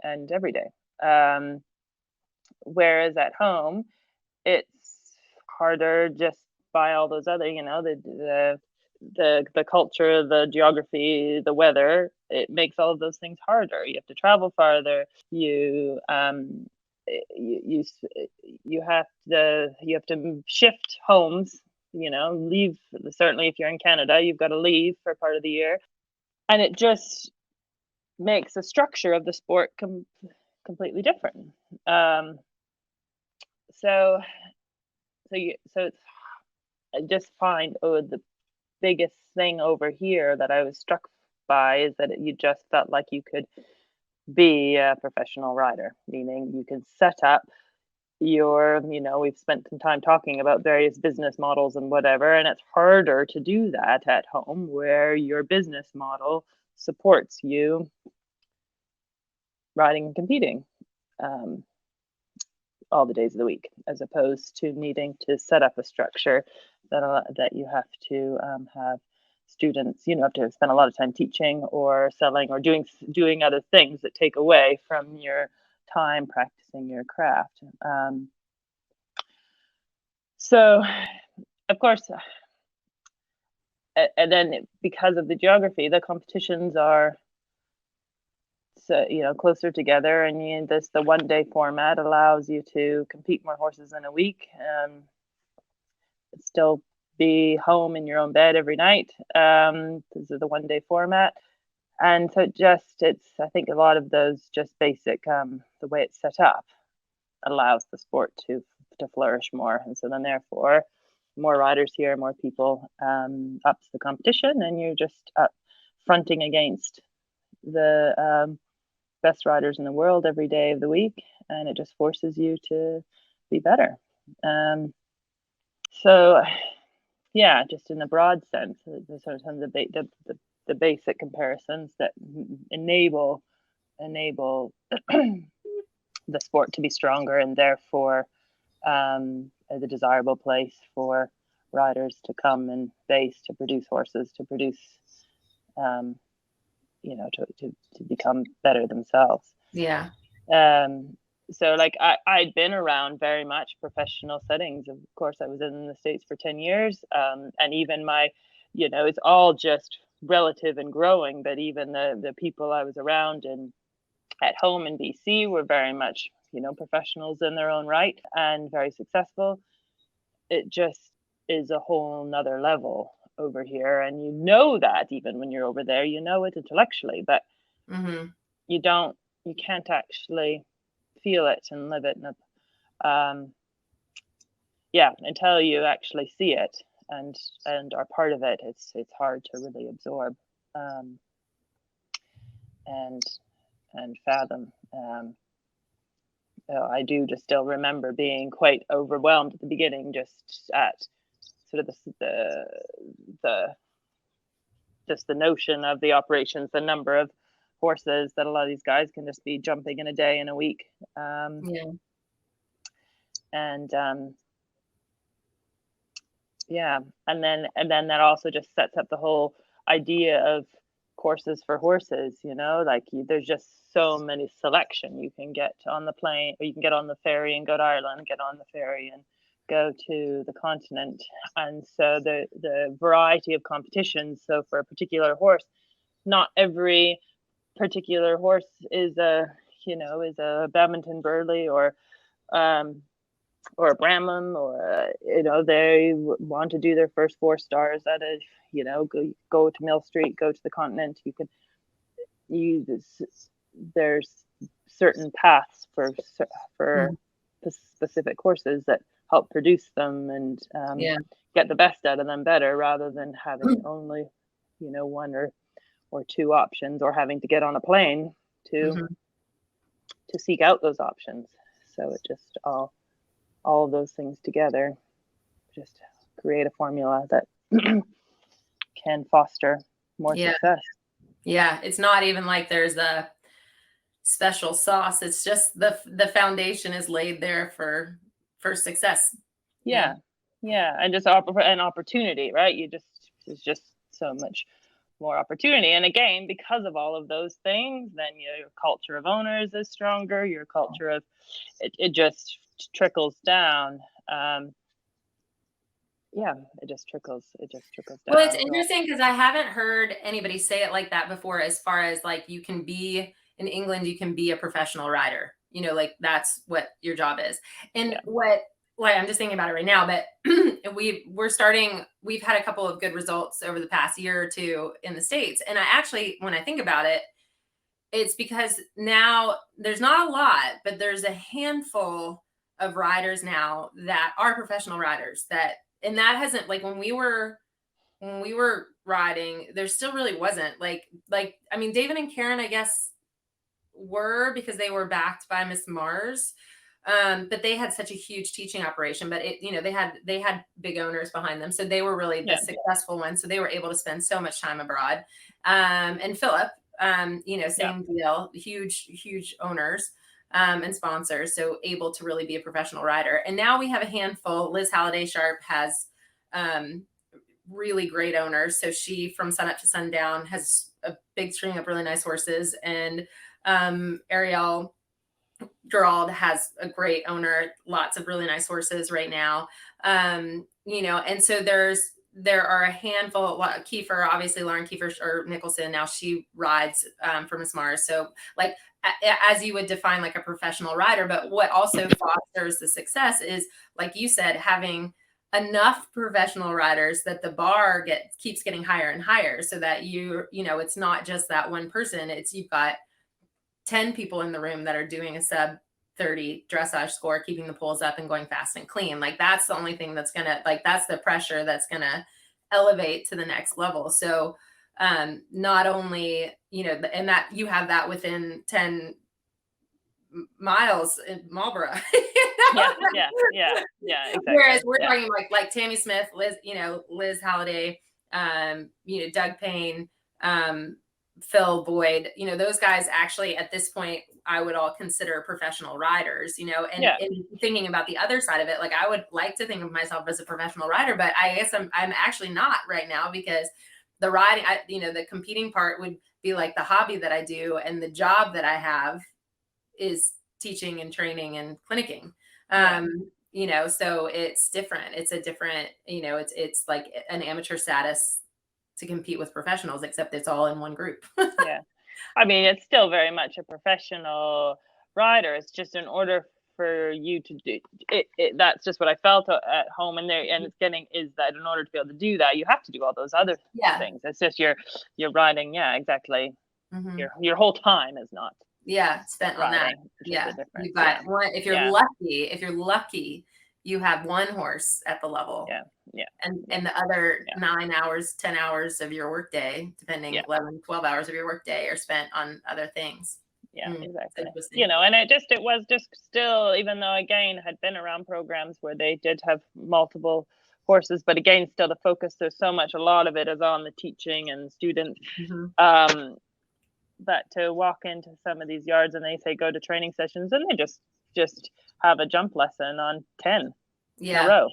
and every day. Whereas at home, it's harder just by all those other, the culture, the geography, the weather. It makes all of those things harder. You have to travel farther. You have to shift homes, leave. Certainly if you're in Canada, you've got to leave for part of the year, and it just makes the structure of the sport completely different. So it's, I just find the biggest thing over here that I was struck by is that you just felt like you could be a professional rider, meaning you can set up we've spent some time talking about various business models and whatever, and it's harder to do that at home where your business model supports you riding and competing all the days of the week, as opposed to needing to set up a structure that you have to have students, have to spend a lot of time teaching or selling or doing other things that take away from your time practicing your craft. So, of course, and then because of the geography, the competitions are closer together, and the 1-day format allows you to compete more horses in a week, still be home in your own bed every night. This is the 1-day format, and so I think a lot of those just basic the way it's set up allows the sport to flourish more, and so then therefore more riders here, more people, ups the competition, and you're just up fronting against the best riders in the world every day of the week, and it just forces you to be better. So yeah, just in the broad sense, the sort of the basic comparisons that enable the sport to be stronger, and therefore as a desirable place for riders to come and base, to produce horses, to produce to become better themselves. Yeah. So like I'd been around very much professional settings. Of course, I was in the States for 10 years. And even my, it's all just relative and growing, but even the people I was around and at home in BC were very much, professionals in their own right and very successful. It just is a whole nother level over here. And that even when you're over there, it intellectually, but you can't actually feel it and live it. Until you actually see it and are part of it, it's hard to really absorb and fathom. I do just still remember being quite overwhelmed at the beginning, just at sort of the notion of the operations, the number of horses that a lot of these guys can just be jumping in a day, in a week. And then that also just sets up the whole idea of courses for horses, there's just so many selection. You can get on the plane, or you can get on the ferry and go to Ireland, get on the ferry and go to the continent. And so the variety of competitions, so for a particular horse, not every particular horse is a Badminton Burghley or a Bramham, or they want to do their first 4 stars at a go to Mill Street, go to the continent. You can there's certain paths for specific horses that help produce them and get the best out of them better, rather than having only 1 or 2 options, or having to get on a plane to seek out those options. So it just all of those things together just create a formula that can foster more success. Yeah, it's not even like there's a special sauce. It's just the foundation is laid there for success. Yeah, and just an opportunity, right? There's just so much more opportunity, and again, because of all of those things, then your culture of owners is stronger. Your culture of it just trickles down. It just trickles down. Well, it's interesting because I haven't heard anybody say it like that before, as far as like, you can be in England, you can be a professional rider, like that's what your job is. And what like, I'm just thinking about it right now, but we've had a couple of good results over the past year or two in the States. And I actually, when I think about it, it's because now there's not a lot, but there's a handful of riders now that are professional riders and that hasn't, like, when we were riding, there still really wasn't like, I mean, David and Karen, I guess, were, because they were backed by Miss Mars. But they had such a huge teaching operation, but they had big owners behind them. So they were really the successful ones. So they were able to spend so much time abroad. And Philip, same deal, huge owners, and sponsors. So able to really be a professional rider. And now we have a handful. Liz Halliday Sharp has, really great owners. So she, from sunup to sundown, has a big string of really nice horses. And, Ariel Gerald has a great owner, lots of really nice horses right now. And so there are a handful. Kiefer, obviously, Lauren Kiefer or Nicholson, now she rides for Miss Mars. So, like, as you would define like a professional rider, but what also fosters the success is, like you said, having enough professional riders that the bar keeps getting higher and higher, so that it's not just that one person. It's, you've got 10 people in the room that are doing a sub 30 dressage score, keeping the poles up and going fast and clean. Like, that's the only thing that's gonna, like, that's the pressure that's gonna elevate to the next level. So not only, and that you have that within 10 miles in Marlborough. Yeah, exactly. Whereas we're talking like Tammy Smith, Liz Halliday, Doug Payne, Phil Boyd, those guys actually at this point I would all consider professional riders, and thinking about the other side of it, like, I would like to think of myself as a professional rider, but I guess I'm actually not right now, because the riding, the competing part would be like the hobby that I do, and the job that I have is teaching and training and clinicking. So it's different. It's a different, it's like an amateur status to compete with professionals, except it's all in one group. Yeah. I mean, it's still very much a professional rider. It's just, in order for you to do it, that's just what I felt at home, and it's is that in order to be able to do that, you have to do all those other things. It's just you're riding. Yeah, exactly. Mm-hmm. Your whole time is not spent riding, on that. Yeah. You've got one, if you're lucky, you have one horse at the level. And the other 9 hours, 10 hours of your workday, depending, 11, 12 hours of your workday are spent on other things. Exactly. And it was just still, even though, again, had been around programs where they did have multiple horses, but again, still the focus, there's so much, a lot of it is on the teaching and students. Mm-hmm. But to walk into some of these yards and they say go to training sessions, and they just have a jump lesson on 10 in a row,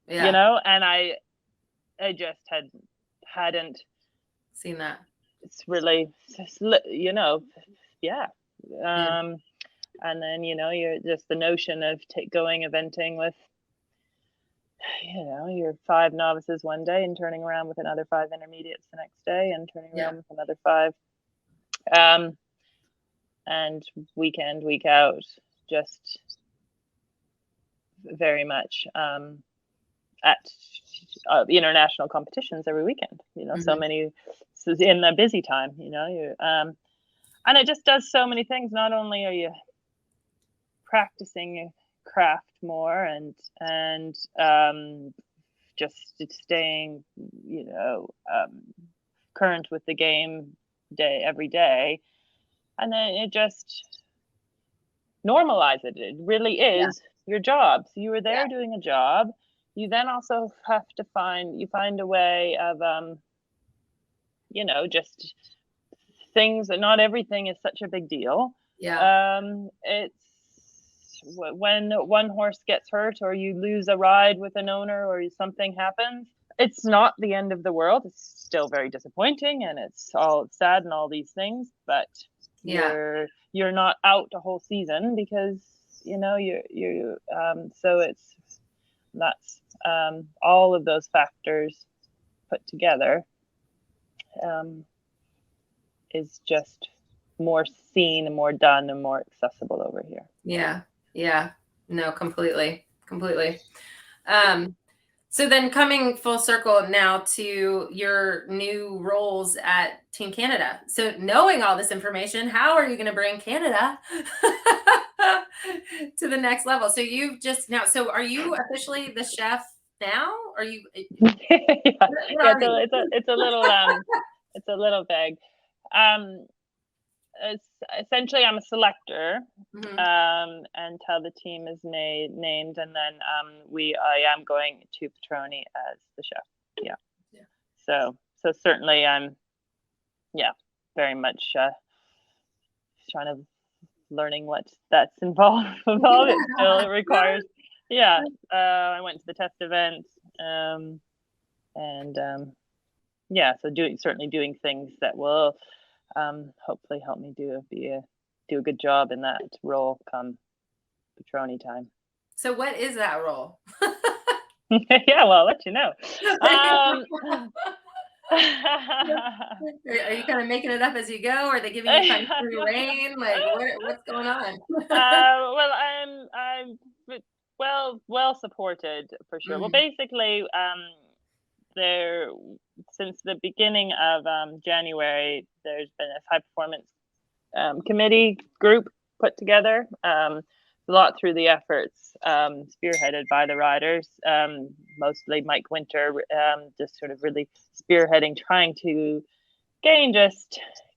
and I just hadn't seen that. It's really, and then, you're just the notion of going eventing with, your 5 novices one day and turning around with another 5 intermediates the next day, and turning around with another 5. And week in, week out, just very much at international competitions every weekend. Mm-hmm. So many in the busy time. And it just does so many things. Not only are you practicing craft more and just staying, current with the game every day, and then it just normalizes it. It really is your job. So you were there doing a job. You then also have to find a way of just things, that not everything is such a big deal. It's when one horse gets hurt, or you lose a ride with an owner, or something happens, it's not the end of the world. It's still very disappointing, and it's all sad and all these things, but you're not out a whole season, because so that's all of those factors put together is just more seen and more done and more accessible over here. No, completely completely. So then coming full circle now to your new roles at Team Canada. So knowing all this information, how are you going to bring Canada to the next level? So you've just now, so are you officially the chef now? Are you? It's a little vague. Essentially, I'm a selector until the team is named, and then I am going to Petroni as the chef. Yeah. So certainly I'm very much trying to learning what that's involved. It still requires I went to the test event so doing things that will hopefully help me do a good job in that role come Petroni time. So what is that role? Well, I'll let you know. Are you kind of making it up as you go? Or are they giving you kind of free reign? Like what's going on? Well, I'm well supported for sure. Well, basically, since the beginning of January, there's been a high performance committee group put together. A lot through the efforts spearheaded by the riders, mostly Mike Winter, just sort of really spearheading, trying to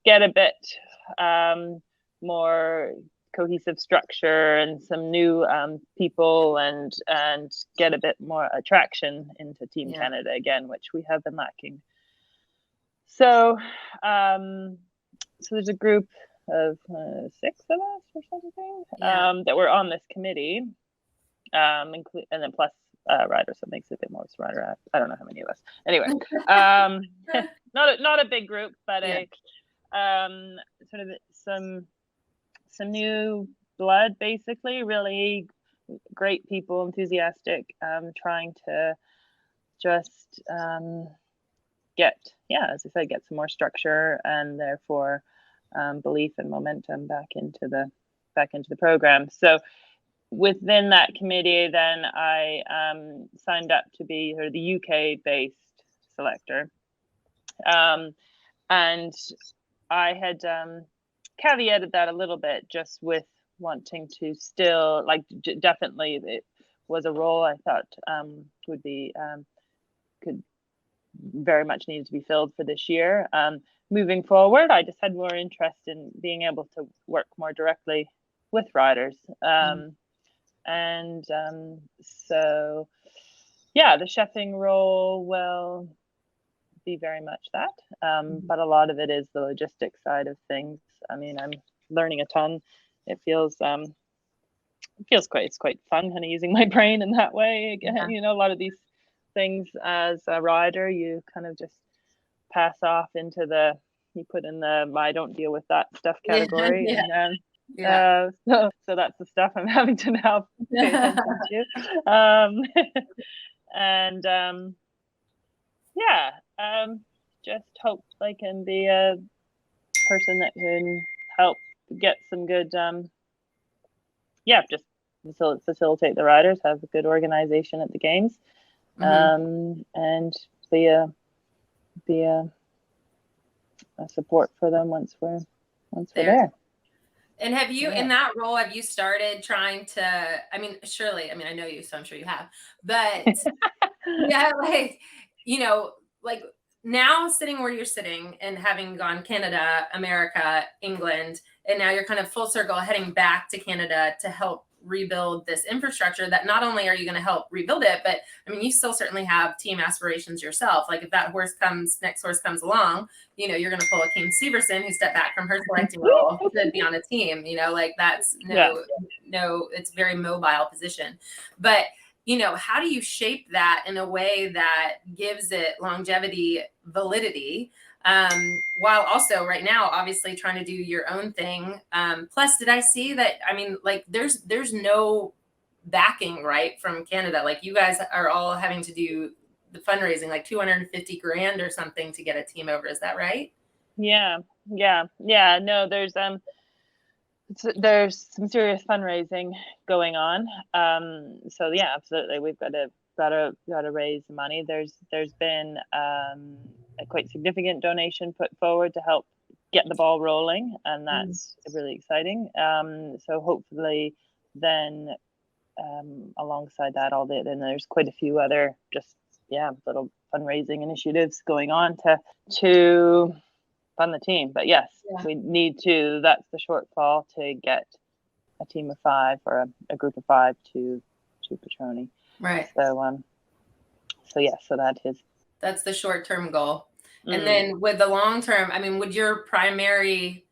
get a bit more cohesive structure and some new people and get a bit more attraction into Team Canada again, which we have been lacking. So there's a group of 6 of us or something that were on this committee, and then plus riders, so it makes it a bit more rider. I don't know how many of us. Anyway, not a big group, but a sort of some new blood, basically. Really great people, enthusiastic, trying to just get some more structure and therefore belief and momentum back into the program. So within that committee, then I signed up to be the UK based selector, and I had caveated that a little bit, just with wanting to still definitely it was a role I thought could very much needed to be filled for this year. Moving forward, I just had more interest in being able to work more directly with riders. So the chefing role will be very much that. But a lot of it is the logistics side of things. I mean, I'm learning a ton. It feels quite fun, kind of using my brain in that way. Again, a lot of these things as a rider, you kind of just pass off into you put in the I don't deal with that stuff category. So that's the stuff I'm having to now pay attention to. Just hope I can be a person that can help get some good just facilitate the riders, have a good organization at the games, and be a support for them once we're there. And have you, in that role, have you started trying to, surely, I know you, so I'm sure you have, but now sitting where you're sitting and having gone Canada, America, England, and now you're kind of full circle heading back to Canada to help rebuild this infrastructure, that not only are you going to help rebuild it, but you still certainly have team aspirations yourself. Like if that next horse comes along, you're going to pull a Kim Severson who stepped back from her selecting role to be on a team, that's it's a very mobile position. But how do you shape that in a way that gives it longevity, validity, while also right now, obviously trying to do your own thing. Plus, did I see that, there's no backing, right, from Canada? Like you guys are all having to do the fundraising, like $250,000 or something to get a team over. Is that right? Yeah. No, there's there's some serious fundraising going on. So yeah, absolutely, we've got to raise money. There's been a quite significant donation put forward to help get the ball rolling, and that's really exciting. So hopefully then alongside that, then there's quite a few other little fundraising initiatives going on to fund the team. But yes, we need to. That's the shortfall, to get a team of 5 or a group of 5 to Petroni. Right. So that's the short-term goal. And then with the long term, I mean, would your primary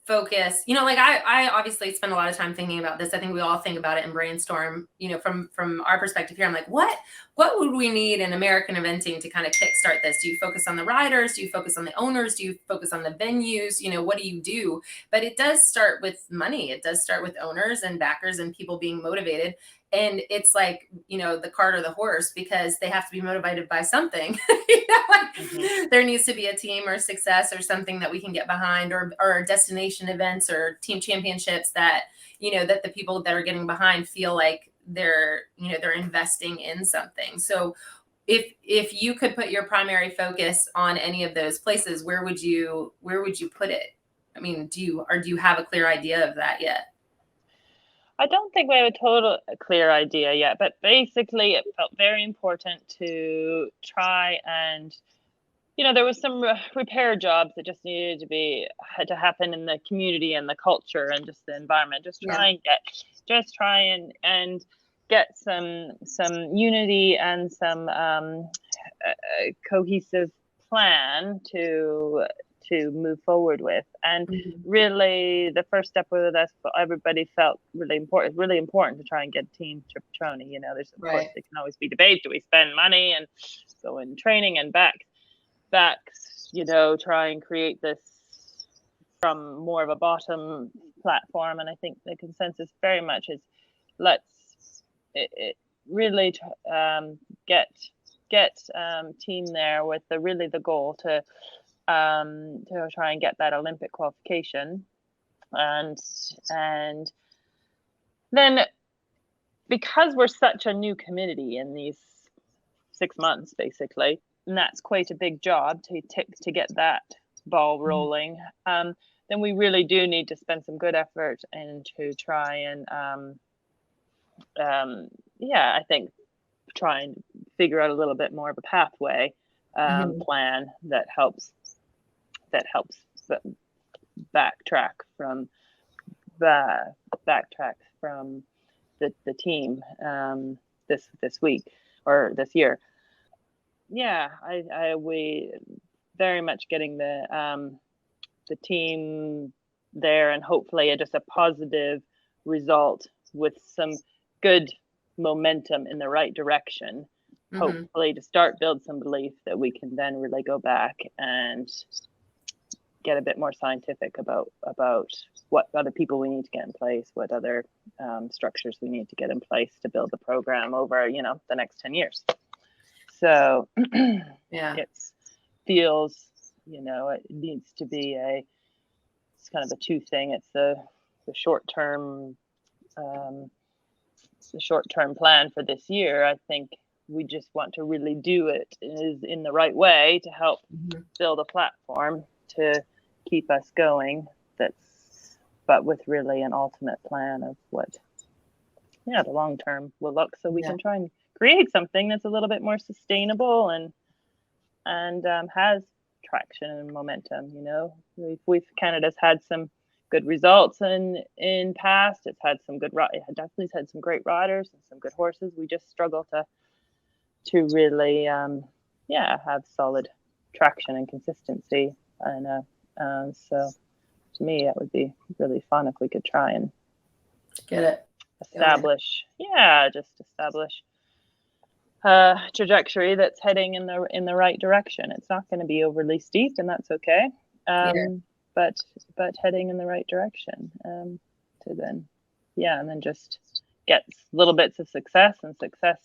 focus, like I obviously spend a lot of time thinking about this. I think we all think about it and brainstorm, from our perspective here. I'm like, what would we need in American eventing to kind of kickstart this? Do you focus on the riders? Do you focus on the owners? Do you focus on the venues? What do you do? But it does start with money. It does start with owners and backers and people being motivated. And it's like, the cart or the horse, because they have to be motivated by something. There needs to be a team or success or something that we can get behind, or destination events or team championships that, that the people that are getting behind feel like they're investing in something. So if you could put your primary focus on any of those places, where would you put it? I mean, do you have a clear idea of that yet? I don't think we have a clear idea yet, but basically it felt very important to try and, there was some repair jobs that just had to happen in the community and the culture and just the environment. Just try and get some unity and some cohesive plan to move forward with. And really the first step with us, everybody felt really important to try and get a team to Petroni. There's of course there can always be debate. Do we spend money and go in training and back, try and create this from more of a bottom platform? And I think the consensus very much is let's really get team there with the goal to try and get that Olympic qualification, and then because we're such a new community in these 6 months basically, and that's quite a big job to get that ball rolling, then we really do need to spend some good effort and to try and I think try and figure out a little bit more of a pathway plan that helps backtrack from the team this week or this year. We very much getting the team there, and hopefully just a positive result with some good momentum in the right direction. Hopefully to build some belief that we can then really go back and get a bit more scientific about what other people we need to get in place, what other structures we need to get in place to build the program over the next 10 years. So it feels it needs to be it's kind of a two thing. It's the short term plan for this year. I think we just want to really do it in the right way to help build a platform to keep us going. But with really an ultimate plan of what the long term will look, so we can try and create something that's a little bit more sustainable and has traction and momentum. Canada's had some good results in past. It definitely had some great riders and some good horses. We just struggle to really have solid traction and consistency, and so to me it would be really fun if we could try and get it establish a trajectory that's heading in the right direction. It's not going to be overly steep, and that's okay, but heading in the right direction, to then and then just get little bits of success, and success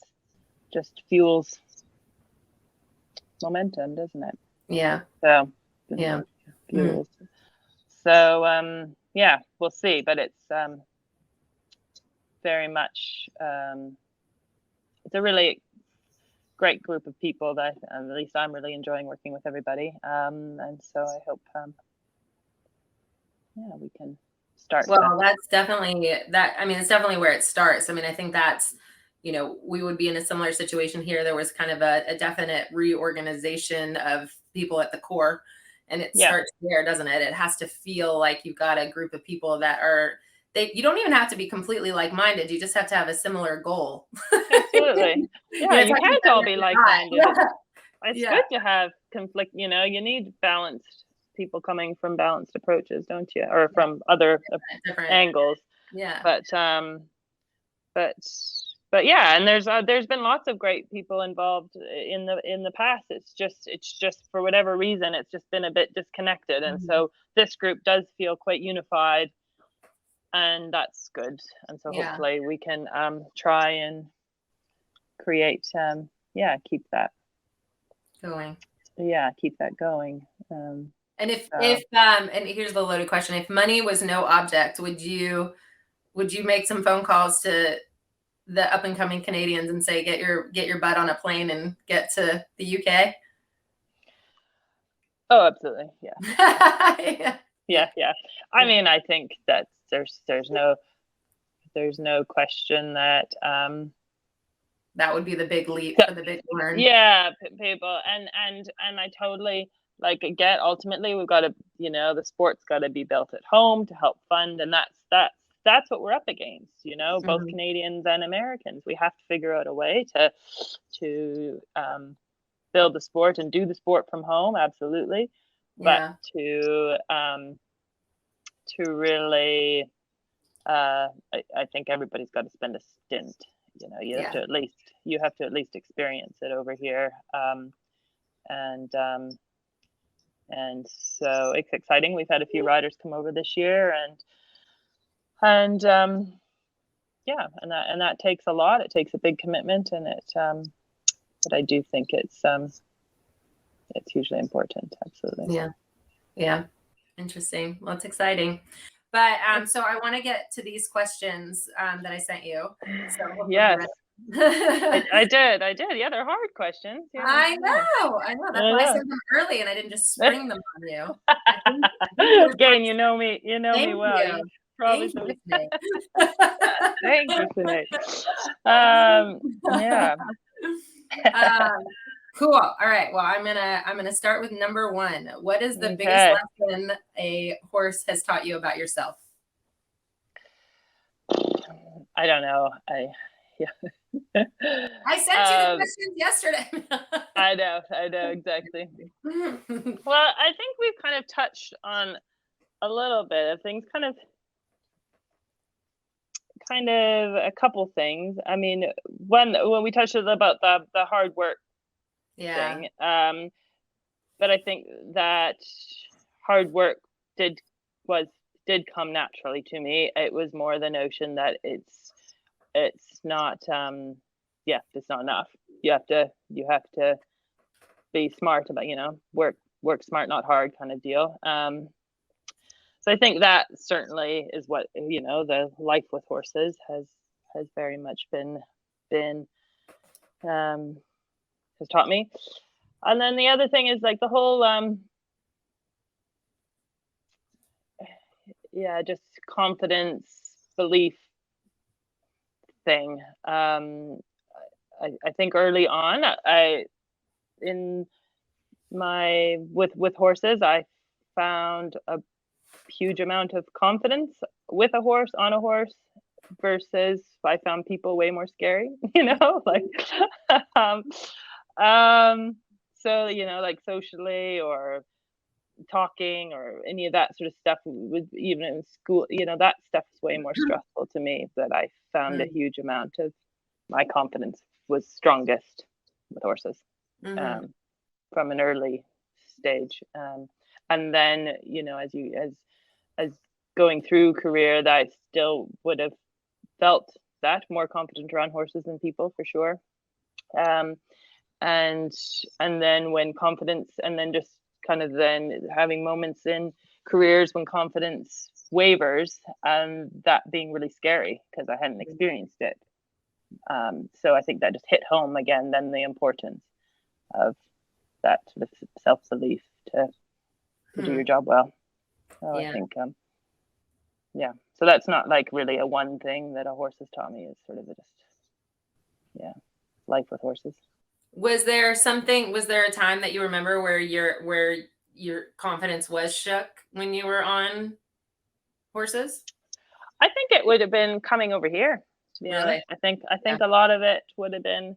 just fuels momentum, doesn't it? Yeah. So yeah. Fuels. So yeah, we'll see. But it's very much it's a really great group of people that at least I'm really enjoying working with everybody. And so I hope we can start. Well, that's definitely that. I mean, it's definitely where it starts. I mean, I think that's, we would be in a similar situation here. There was kind of a definite reorganization of people at the core, and it starts there, doesn't it? It has to feel like you've got a group of people that you don't even have to be like-minded. You just have to have a similar goal. Absolutely. Yeah, you can't all be like-minded. It's good to have conflict. You need balanced people coming from balanced approaches, don't you? Or from other different angles. Yeah. But yeah, and there's been lots of great people involved in the past. It's just for whatever reason it's just been a bit disconnected, and so this group does feel quite unified, and that's good. And so hopefully we can try and create keep that going. Yeah, keep that going. And if and here's the loaded question: if money was no object, would you make some phone calls to the up and coming Canadians and say, get your butt on a plane and get to the UK? Oh, absolutely. Yeah. yeah. I mean, I think that there's no question that that would be the big leap for the big learn. Yeah, people and I totally get, ultimately we've got to, the sport's got to be built at home to help fund, and that's what we're up against, both Canadians and Americans. We have to figure out a way to build the sport and do the sport from home, absolutely. Yeah. But to really I think everybody's got to spend a stint. You have to at least experience it over here. And so it's exciting. We've had a few riders come over this year, and that takes a lot. It takes a big commitment, and but I do think it's hugely important. Absolutely. Yeah. Interesting. Well, it's exciting. But so I want to get to these questions that I sent you. So yes. I did. Yeah, they're hard questions. Yeah. I know. That's why I sent them early, and I didn't just spring them on you. Again, you know me well. You. Probably. Thank you, Thank you, Sinead. Yeah. Cool. All right. Well, I'm gonna start with number one. What is the biggest lesson a horse has taught you about yourself? I don't know. I sent you the questions yesterday. I know exactly. Well, I think we've kind of touched on a little bit of things, kind of a couple things. I mean, when we touched about the hard work thing, but I think that hard work did come naturally to me. It was more the notion that it's not it's not enough. You have to be smart about, work smart, not hard kind of deal. So I think that certainly is what, the life with horses has very much been has taught me. And then the other thing is the whole just confidence, belief thing. I think early on, with horses, I found a huge amount of confidence with a horse, on a horse, versus I found people way more scary, so socially or talking or any of that sort of stuff, even in school, that stuff is way more stressful to me. That I found a huge amount of my confidence was strongest with horses from an early stage, and then as going through career, that I still would have felt that more confident around horses than people, for sure. And then when confidence, and then just kind of then having moments in careers when confidence wavers, and that being really scary because I hadn't experienced it. So I think that just hit home again, then the importance of that sort of self-belief to do your job well. So I think, so that's not like really a one thing that a horse has taught me. It's sort of just, life with horses. Was there a time that you remember where your confidence was shook when you were on horses? I think it would have been coming over here, to be honest. I think a lot of it would have been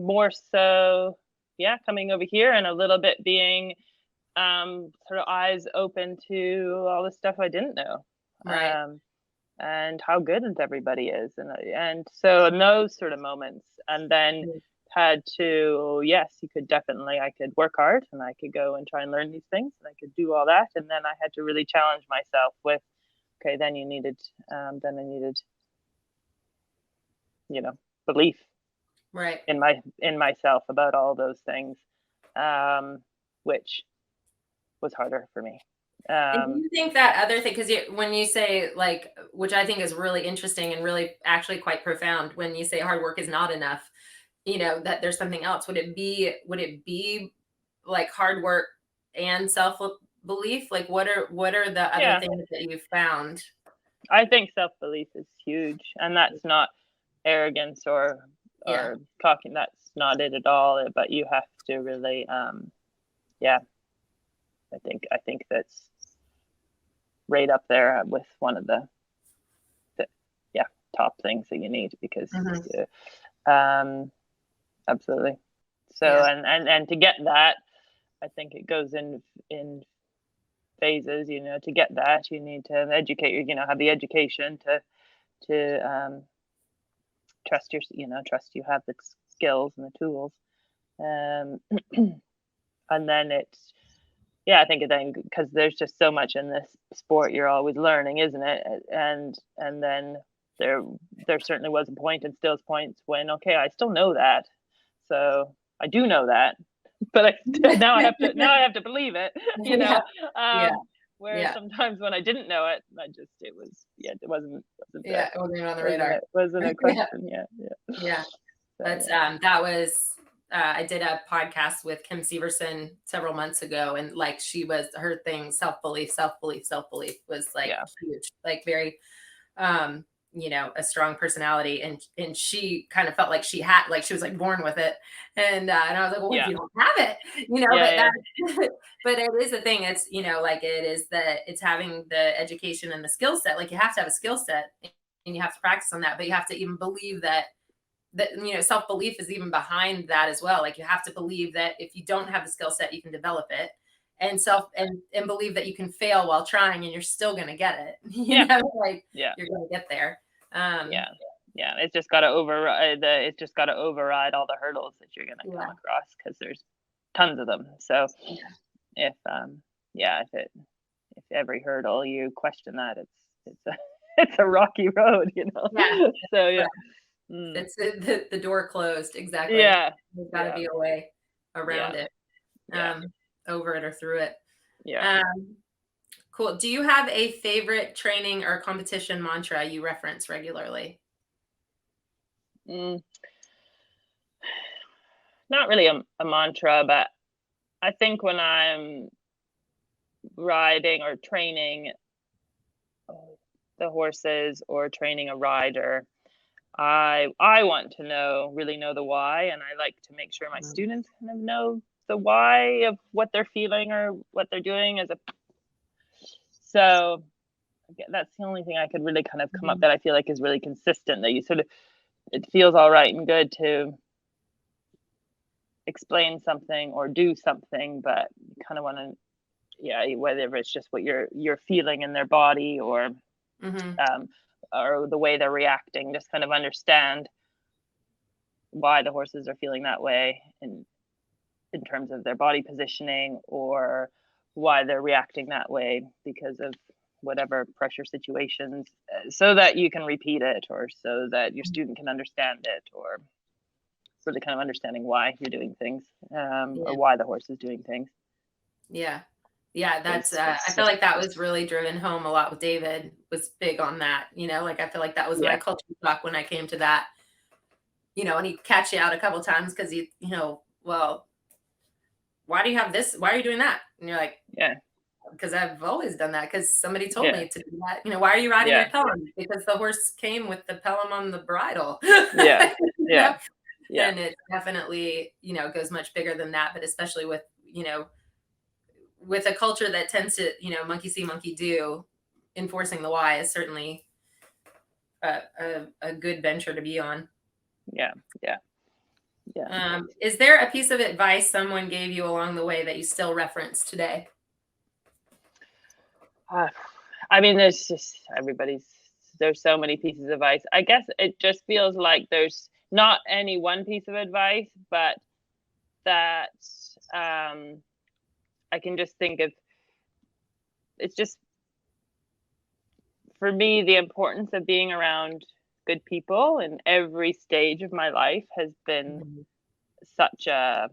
more so, coming over here, and a little bit being sort of eyes open to all the stuff I didn't know. Right. And how good everybody is, and so in those sort of moments, and then had to, I could work hard, and I could go and try and learn these things, and I could do all that, and then I had to really challenge myself with, then I needed, belief, right, in myself about all those things, which was harder for me. And do you think that other thing, because when you say, like, which I think is really interesting and really actually quite profound, when you say hard work is not enough, that there's something else. Would it be like hard work and self-belief? Like, what are the other things that you've found? I think self-belief is huge, and that's not arrogance or cocky. That's not it at all. But you have to really, I think that's right up there with one of the top things that you need, because absolutely. So and to get that, I think it goes in phases. To get that, you need to educate, have the education to trust you have the skills and the tools, and then it's I think then, because there's just so much in this sport, you're always learning, isn't it? And then there certainly was a point, and still is points when I still know that, so I do know that, but now I have to believe it, Whereas sometimes when I didn't know it, it wasn't it wasn't on the radar. It wasn't a question. That's that was. I did a podcast with Kim Severson several months ago, and like her thing, self-belief was like huge, like very, a strong personality, and she kind of felt like she was like born with it, and I was like, well, if you don't have it, but it is the thing. It's like it is it's having the education and the skill set. Like you have to have a skill set, and you have to practice on that, but you have to even believe that self-belief is even behind that as well. Like you have to believe that if you don't have the skill set, you can develop it, and and believe that you can fail while trying, and you're still going to get it. You're going to get there. It's just got to override all the hurdles that you're going to come across, because there's tons of them. So if every hurdle you question that, it's a rocky road, So it's the door closed. Exactly. There's got to be a way around it, over it or through it. Cool. Do you have a favorite training or competition mantra you reference regularly? Not really a mantra, but I think when I'm riding or training the horses or training a rider, I want to really know the why, and I like to make sure my students kind of know the why of what they're feeling or what they're doing so that's the only thing I could really kind of come up that I feel like is really consistent, that you sort of, it feels all right and good to explain something or do something, but you kind of want to, whether it's just what you're feeling in their body or the way they're reacting, just kind of understand why the horses are feeling that way in terms of their body positioning, or why they're reacting that way because of whatever pressure situations, so that you can repeat it, or so that your student can understand it, or really kind of understanding why you're doing things, or why the horse is doing things. Yeah. Yeah, that's I feel like that was really driven home a lot with David, was big on that, like I feel like that was my culture shock when I came to that, and he'd catch you out a couple times because well, why do you have this? Why are you doing that? And you're like, Yeah. Because I've always done that because somebody told me to do that. Why are you riding your Pelham? Because the horse came with the Pelham on the bridle. Yeah. Yeah. Yeah. And it definitely, goes much bigger than that, but especially with, with a culture that tends to, monkey see, monkey do, enforcing the why is certainly a good venture to be on. Yeah. Yeah. Yeah. Is there a piece of advice someone gave you along the way that you still reference today? I mean, there's so many pieces of advice. I guess it just feels like there's not any one piece of advice, but that I can just think of, it's just, for me, the importance of being around good people in every stage of my life has been such a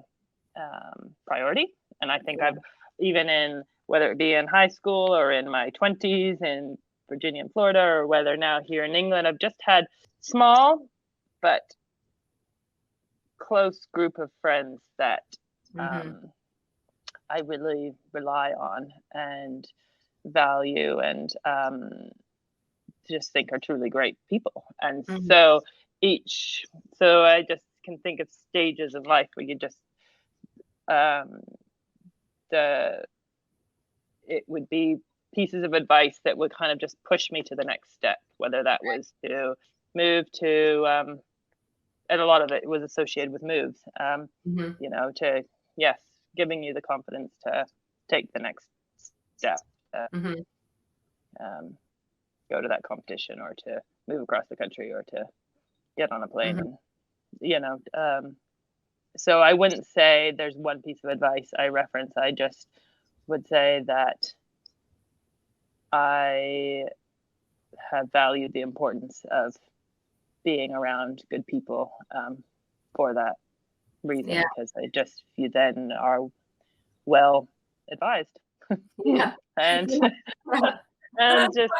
priority. And I think I've, even in, whether it be in high school or in my 20s in Virginia and Florida, or whether now here in England, I've just had small but close group of friends that I really rely on and value and just think are truly great people. And so I just can think of stages of life where you just it would be pieces of advice that would kind of just push me to the next step, whether that was to move to and a lot of it was associated with moves, to giving you the confidence to take the next step, go to that competition, or to move across the country, or to get on a plane. And, so I wouldn't say there's one piece of advice I reference. I just would say that I have valued the importance of being around good people for that reason, because you then are well advised and just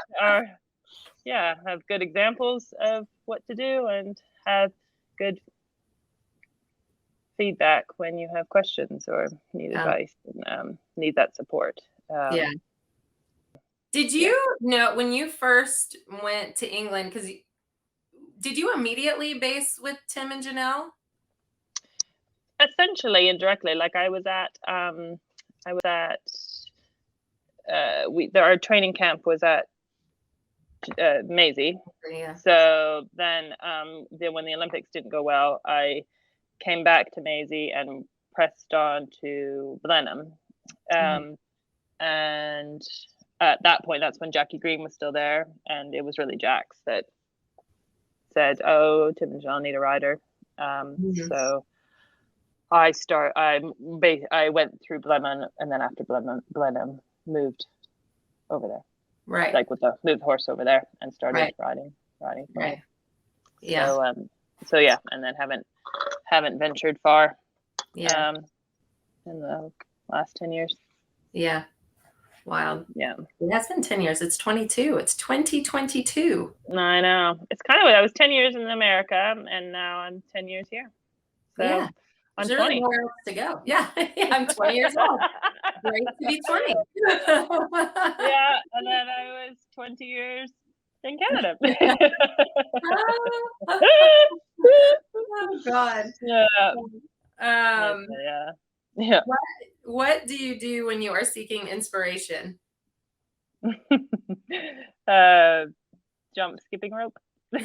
have good examples of what to do and have good feedback when you have questions or need advice and need that support. Did you know when you first went to England, because did you immediately base with Tim and Janelle? Essentially, indirectly. Like our training camp was at Maisie. So then when the Olympics didn't go well, I came back to Maisie and pressed on to Blenheim. And at that point, that's when Jackie Green was still there, and it was really Jax that said, "Oh, Tim and Janelle need a rider." So I went through Blenheim, and then after Blenheim moved over there. Right. Like moved the horse over there and started riding. Right. Yeah. So and then haven't ventured far. Yeah. In the last 10 years. Yeah. Wild. Yeah. It has been 10 years. It's 22. It's 2022. I know. It's kind of, I was 10 years in America, and now I'm 10 years here. So I'm 20. Really nowhere else to go. Yeah. I'm 20 years old. Great to be 20. Yeah. And then I was 20 years in Canada. Oh God. Yeah. What do you do when you are seeking inspiration? Jump skipping rope. No,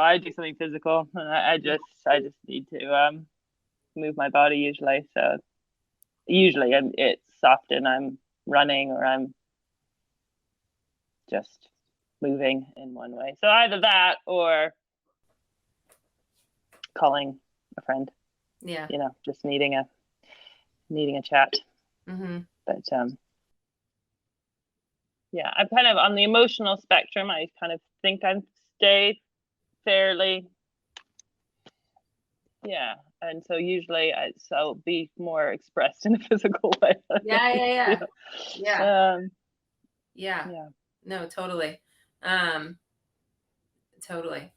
I do something physical. I just need to move my body usually. So usually it's often I'm running or I'm just moving in one way. So either that or calling a friend. Yeah. Just needing a chat. But I'm kind of on the emotional spectrum. I kind of think I stay fairly and so usually I'll be more expressed in a physical way. Yeah. No, totally. Totally.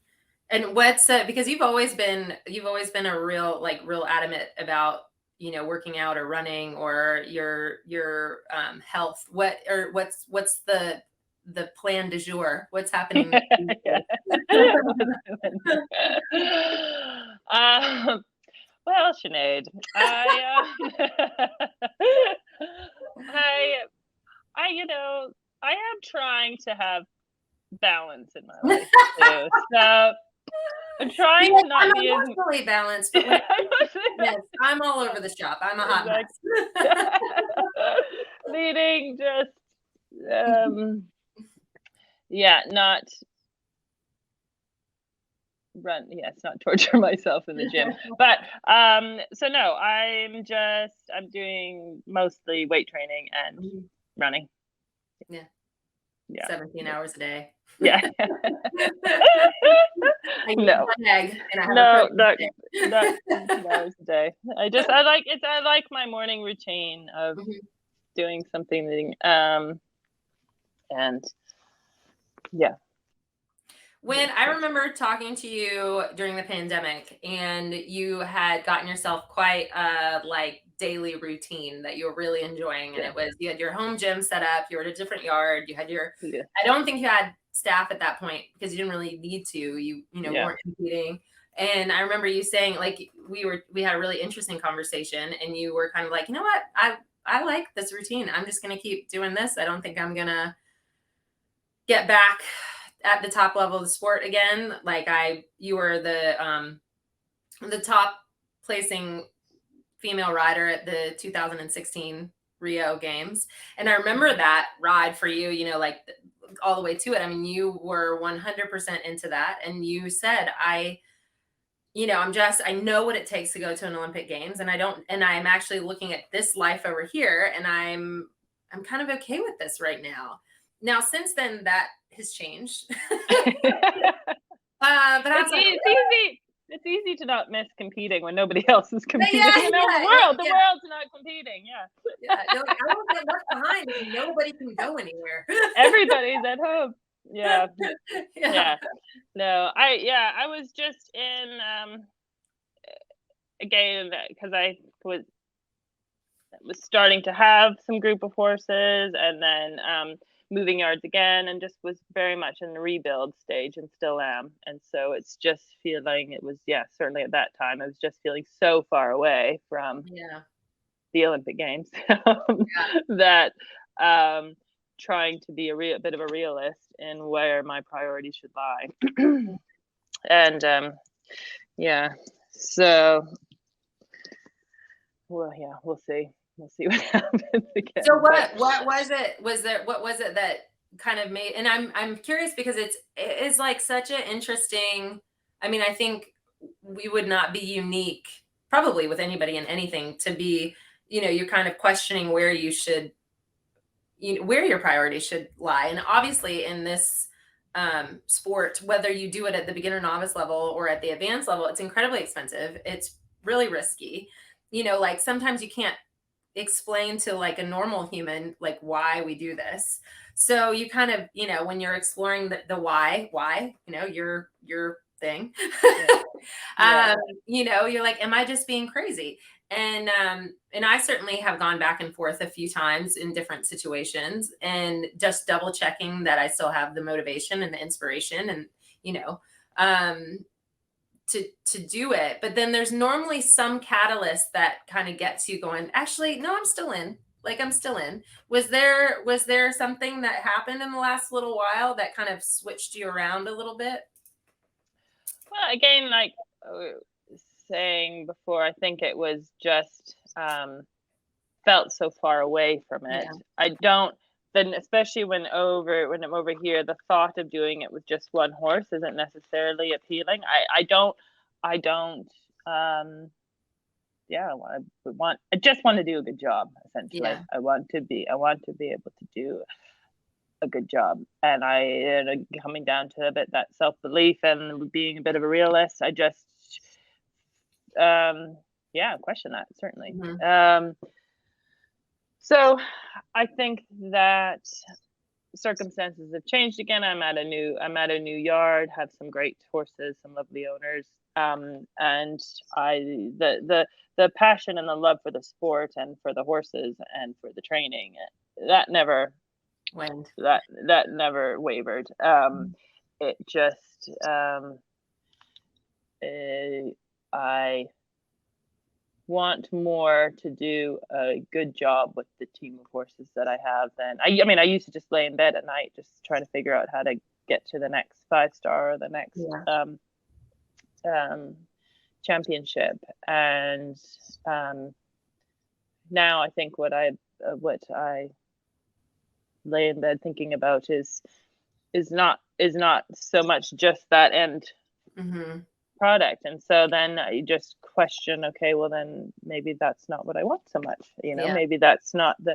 And what's because you've always been a real adamant about, you know, working out or running or your health. What's the plan du jour? What's happening? Well, Sinead, I am trying to have balance in my life too. So I'm trying to not be emotionally balanced, but yes, I'm all over the shop. I'm a hot mess. Meaning just not torture myself in the gym. But so no, I'm doing mostly weight training and running. Yeah. 17 hours a day. Yeah. No, not hours a day. I like my morning routine of doing something and yeah. When I remember talking to you during the pandemic, and you had gotten yourself quite a daily routine that you were really enjoying, and it was, you had your home gym set up, you were at a different yard, you had your I don't think you had staff at that point because you didn't really need to, you weren't competing. And I remember you saying, like, we had a really interesting conversation, and you were kind of like, you know what, I like this routine, I'm just gonna keep doing this. I don't think I'm gonna get back at the top level of the sport again. Like you were the top placing female rider at the 2016 Rio Games. And I remember that ride for you, all the way to it. I mean, you were 100% into that. And you said, I know what it takes to go to an Olympic Games. And I'm actually looking at this life over here, and I'm kind of okay with this right now. Now, since then, that has changed. But it's easy to not miss competing when nobody else is competing. The world's not competing. I don't get left behind if nobody can go anywhere. Everybody's at home. Yeah. No, I was just in again because I was starting to have some group of horses, and then moving yards again, and just was very much in the rebuild stage, and still am. And so it's just feeling, it was certainly at that time I was just feeling so far away from the Olympic Games that trying to be a bit of a realist in where my priorities should lie. And so we'll see. We'll see what happens again. So what was it? What was it that kind of made? And I'm curious because it is like such an interesting. I mean, I think we would not be unique, probably with anybody in anything, to be, you're kind of questioning where you should, where your priorities should lie. And obviously in this sport, whether you do it at the beginner novice level or at the advanced level, it's incredibly expensive. It's really risky. Like sometimes you can't explain to like a normal human like why we do this. So you kind of, when you're exploring the why, your thing, you're like, am I just being crazy? And I certainly have gone back and forth a few times in different situations, and just double checking that I still have the motivation and the inspiration, and to do it. But then there's normally some catalyst that kind of gets you going, actually, no, I'm still in. Was there something that happened in the last little while that kind of switched you around a little bit? Well, again, like saying before, I think it was just felt so far away from it. I don't, then especially when I'm over here, the thought of doing it with just one horse isn't necessarily appealing. I just want to do a good job, essentially. I want to be able to do a good job. And coming down to a bit that self-belief and being a bit of a realist, question that, certainly. Mhm. So I think that circumstances have changed again. I'm at a new yard, have some great horses, some lovely owners. And the passion and the love for the sport and for the horses and for the training, that never Wind. that never wavered. It just I want more to do a good job with the team of horses that I have. Than I mean, I used to just lay in bed at night just trying to figure out how to get to the next 5-star or the next championship. And now I think what I lay in bed thinking about is not so much just that end product. And so then you just question, okay, well then maybe that's not what I want so much, maybe that's not the,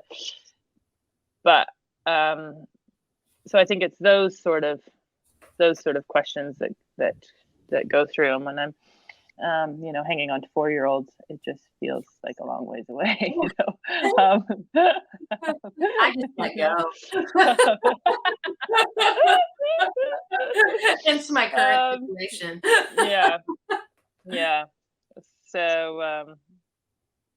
but so I think it's those sort of questions that go through. And when I'm hanging on to 4-year-olds, it just feels like a long ways away. I just let go. It's my current situation. Yeah. So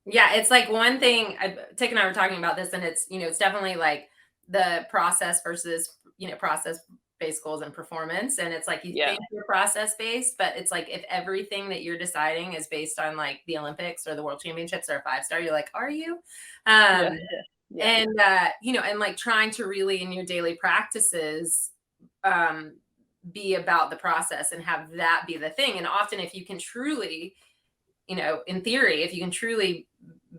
yeah, it's like one thing. Tick and I were talking about this, and it's it's definitely like the process versus process-based goals and performance. And it's like you think you're process-based, but it's like if everything that you're deciding is based on like the Olympics or the World Championships or a 5-star, you're like, are you? And and like trying to really in your daily practices be about the process and have that be the thing. And often if you can truly, in theory, if you can truly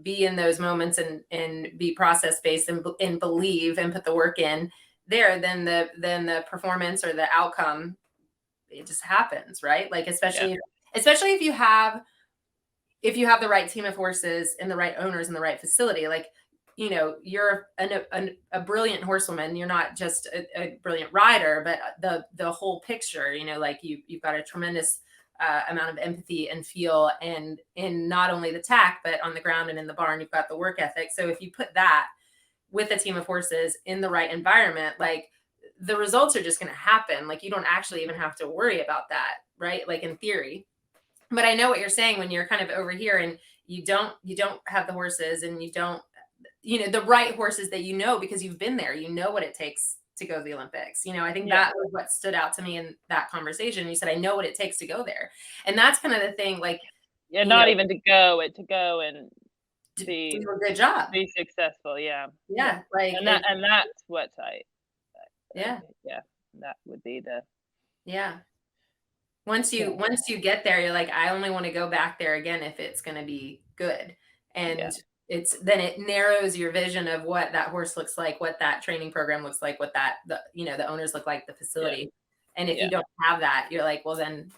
be in those moments and be process-based and believe and put the work in there, then the performance or the outcome, it just happens, right? Like, especially if you have the right team of horses and the right owners and the right facility, like, you're a brilliant horsewoman. You're not just a brilliant rider, but the whole picture, like you've got a tremendous amount of empathy and feel, and in not only the tack, but on the ground and in the barn, you've got the work ethic. So if you put that with a team of horses in the right environment, like the results are just going to happen. Like you don't actually even have to worry about that, right? Like in theory. But I know what you're saying when you're kind of over here and you don't have the horses and you don't, the right horses that because you've been there, what it takes to go to the Olympics. I think that was what stood out to me in that conversation. You said, I know what it takes to go there. And that's kind of the thing, like, not even to go and do a good job, be successful. Like, and that's what that would be the once you get there, you're like, I only want to go back there again if it's going to be good. And then it narrows your vision of what that horse looks like, what that training program looks like, what the owners look like, the facility. And if you don't have that, you're like, well then.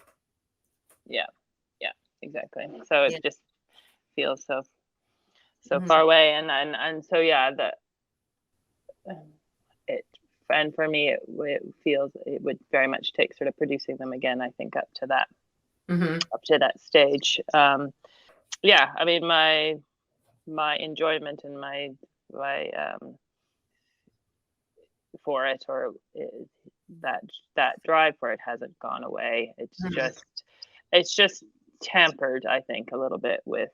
Exactly. So it just feels so far away. And so, and for me, it feels it would very much take sort of producing them again, I think, up to that stage. I mean, my enjoyment and my for it, or that drive for it hasn't gone away. It's just tempered, I think, a little bit with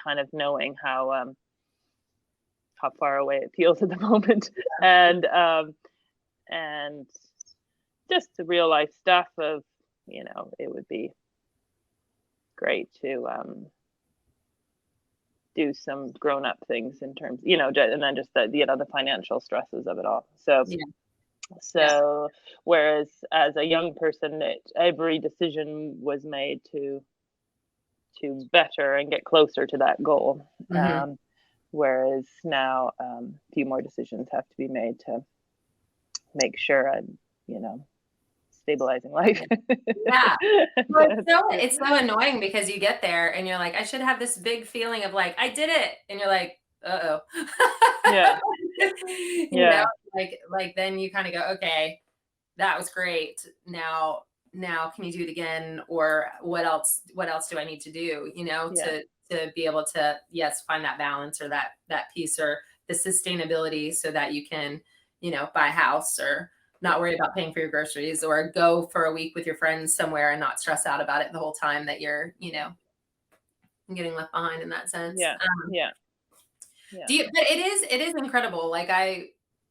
kind of knowing how far away it feels at the moment, and just the real life stuff of it would be great to do some grown-up things in terms, and then just the financial stresses of it all. So whereas as a young person, every decision was made to better and get closer to that goal. Whereas now a few more decisions have to be made to make sure I'm, stabilizing life. Well, it's so annoying because you get there and you're like, I should have this big feeling of like, I did it. And you're like, uh-oh. Like then you kind of go, okay, that was great. Now now can you do it again? Or what else do I need to do, to be able to, yes, find that balance or that piece or the sustainability so that you can, buy a house or not worry about paying for your groceries or go for a week with your friends somewhere and not stress out about it the whole time that you're, getting left behind in that sense. Yeah. But it is incredible. Like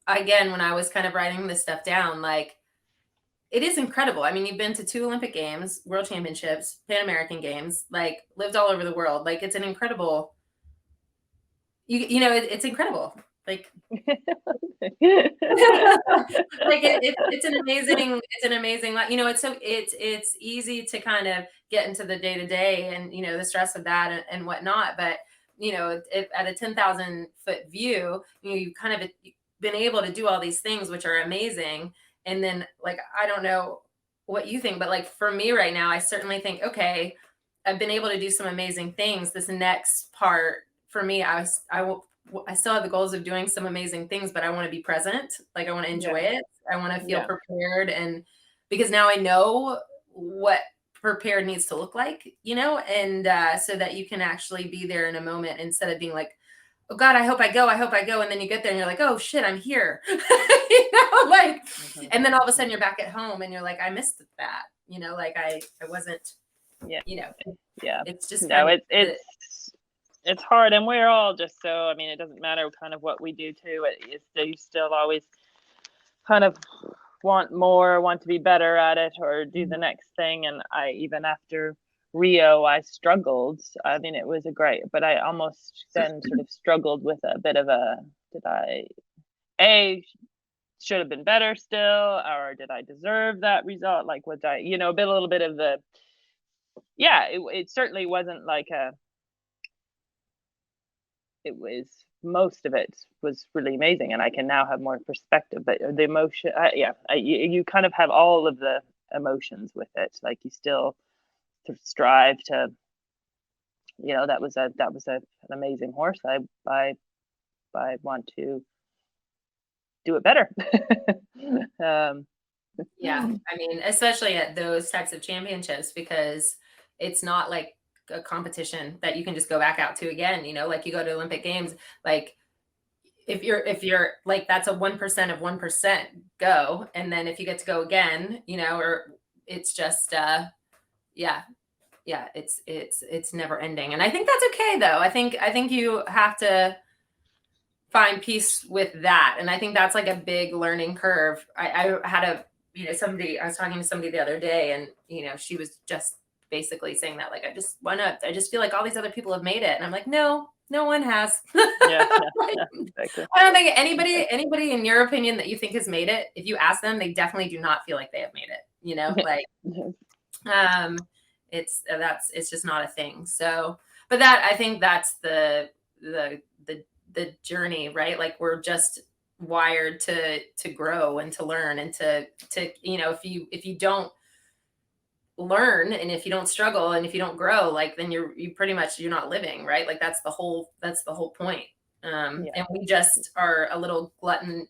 again, when I was kind of writing this stuff down, like it is incredible. I mean, you've been to 2 Olympic Games, World Championships, Pan American Games, like lived all over the world. Like it's an incredible, it's incredible. Like, like it's an amazing, it's easy to kind of get into the day to day and, the stress of that and whatnot. But, at a 10,000 foot view, you've kind of been able to do all these things, which are amazing. And then like, I don't know what you think, but like for me right now, I certainly think, okay, I've been able to do some amazing things. This next part for me, I still have the goals of doing some amazing things, but I want to be present. Like I want to enjoy it. I want to feel prepared. And because now I know what prepared needs to look like, and so that you can actually be there in a moment instead of being like, oh God, I hope I go. And then you get there and you're like, oh shit, I'm here. And then all of a sudden you're back at home and you're like, I missed that, like I wasn't, it's just, it's hard, and we're all just so, I mean, it doesn't matter kind of what we do too. You still always kind of want more, want to be better at it or do the next thing. And even after Rio, I struggled. I mean, it was but I almost then sort of struggled with a bit of should have been better still, or did I deserve that result? Like, was I, a little bit of the, it certainly wasn't like it was, most of it was really amazing, and I can now have more perspective. But the emotion, you kind of have all of the emotions with it. Like you still sort of strive to, that was an amazing horse. I want to do it better. Yeah, I mean, especially at those types of championships, because it's not like a competition that you can just go back out to again, like you go to Olympic Games, like if you're like, that's a 1% of 1% go. And then if you get to go again, or it's just, it's never ending. And I think that's okay though. I think you have to find peace with that. And I think that's like a big learning curve. I had I was talking to somebody the other day and, she was just basically saying that, like, I just feel like all these other people have made it. And I'm like, no one has. Exactly. I don't think anybody in your opinion that you think has made it, if you ask them, they definitely do not feel like they have made it, like, it's just not a thing. So, but I think that's the journey, right? Like we're just wired to grow and to learn and to if you don't learn and if you don't struggle and if you don't grow, like then you're not living, right? Like that's the whole point. And we just are a little glutton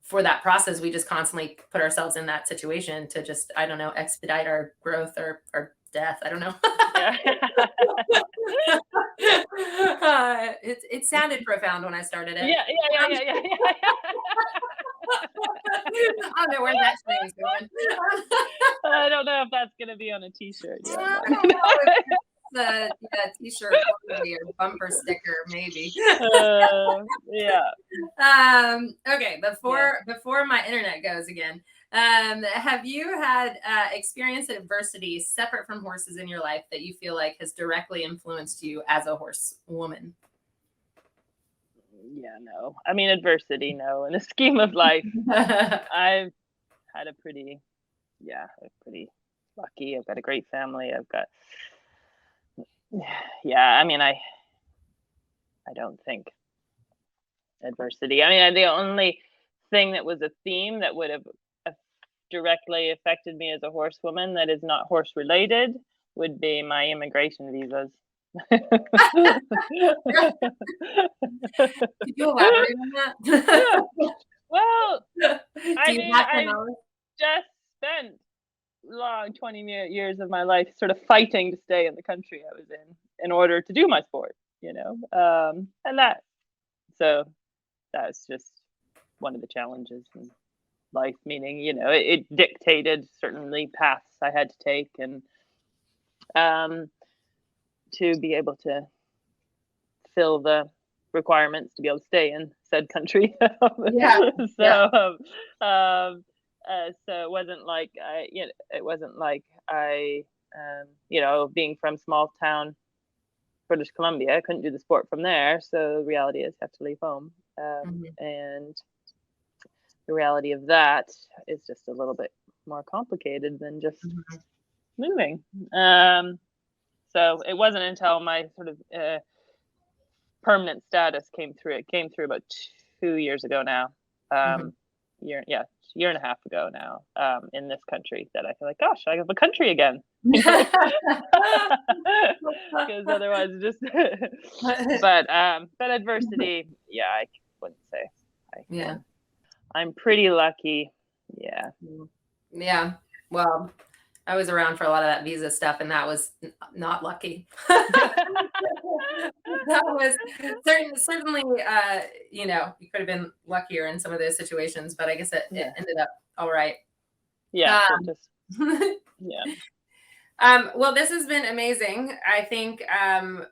for that process. We just constantly put ourselves in that situation to just, I don't know, expedite our growth or our death. I don't know. It sounded profound when I started it. Yeah. I don't know where that thing is going. I don't know if that's going to be on a t-shirt. The t-shirt or bumper sticker, maybe. Okay, before my internet goes again, have you had experienced adversity separate from horses in your life that you feel like has directly influenced you as a horsewoman? Yeah, no. I mean, adversity, no. In the scheme of life, I've had a pretty lucky. I've got a great family. I mean, I don't think adversity. I mean, the only thing that was a theme that would have directly affected me as a horsewoman that is not horse related would be my immigration visas. Could you elaborate on that? Well, I just spent long 20 years of my life sort of fighting to stay in the country I was in order to do my sport, and that was just one of the challenges in life, meaning, it dictated certainly paths I had to take, and to be able to fill the requirements to be able to stay in said country. So it wasn't like I being from small town British Columbia, I couldn't do the sport from there. So the reality is I have to leave home. And the reality of that is just a little bit more complicated than just moving. So it wasn't until my sort of permanent status came through. It came through about 2 years ago now. Year and a half ago now, in this country, that I feel like, gosh, I have a country again. Because otherwise, just. But adversity, I wouldn't say. I'm pretty lucky. Yeah. Well, I was around for a lot of that visa stuff, and that was not lucky. That was certainly, you could have been luckier in some of those situations, but I guess it ended up all right. Yeah. Well, this has been amazing. I think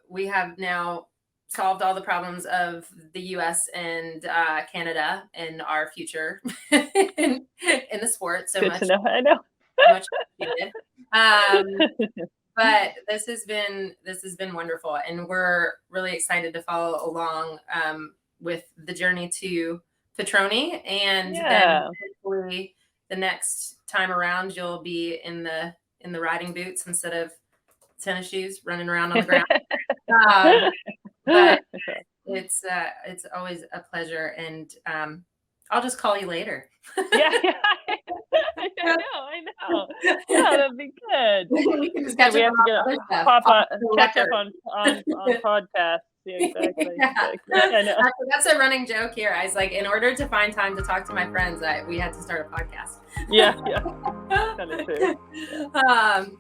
we have now solved all the problems of the U.S. and Canada in our future in the sport. So good much to know. I know. Much appreciated. But this has been wonderful, and we're really excited to follow along with the journey to Petroni, and then hopefully the next time around you'll be in the riding boots instead of tennis shoes running around on the ground. But it's always a pleasure, and I'll just call you later. I know. Yeah, that'd be good. We can just catch we up have to catch up on podcasts. Yeah, exactly. I know. That's a running joke here. I was like, in order to find time to talk to my friends, we had to start a podcast. Yeah. Kind of true.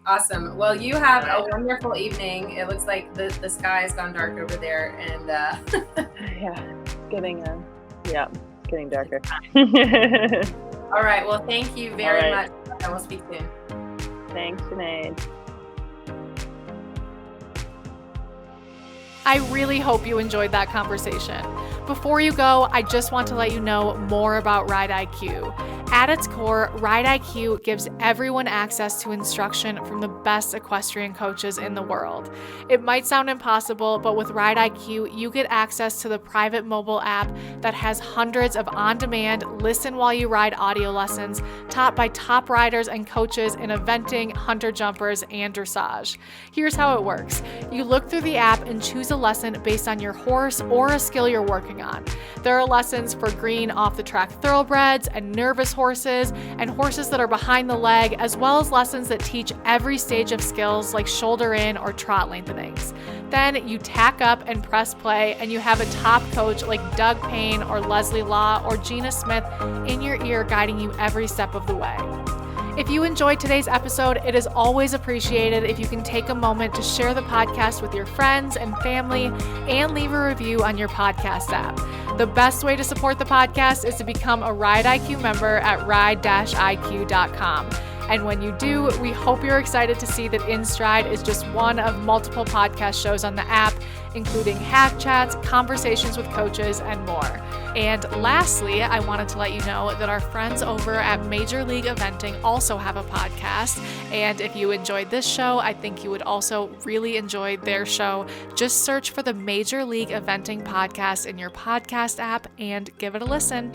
Awesome. Well, you have a wonderful evening. It looks like the sky has gone dark over there, and getting darker. All right. Well, thank you very much. I will speak soon. Thanks, Sinead. I really hope you enjoyed that conversation. Before you go, I just want to let you know more about Ride IQ. At its core, Ride IQ gives everyone access to instruction from the best equestrian coaches in the world. It might sound impossible, but with Ride IQ, you get access to the private mobile app that has hundreds of on-demand, listen-while-you-ride audio lessons taught by top riders and coaches in eventing, hunter jumpers, and dressage. Here's how it works. You look through the app and choose a lesson based on your horse or a skill you're working on. There are lessons for green off-the-track thoroughbreds and nervous horses and horses that are behind the leg, as well as lessons that teach every stage of skills like shoulder in or trot lengthenings. Then you tack up and press play, and you have a top coach like Doug Payne or Leslie Law or Gina Smith in your ear guiding you every step of the way. If you enjoyed today's episode, it is always appreciated if you can take a moment to share the podcast with your friends and family and leave a review on your podcast app. The best way to support the podcast is to become a Ride IQ member at ride-iq.com. And when you do, we hope you're excited to see that In Stride is just one of multiple podcast shows on the app, including hack chats, conversations with coaches, and more. And lastly, I wanted to let you know that our friends over at Major League Eventing also have a podcast. And if you enjoyed this show, I think you would also really enjoy their show. Just search for the Major League Eventing podcast in your podcast app and give it a listen.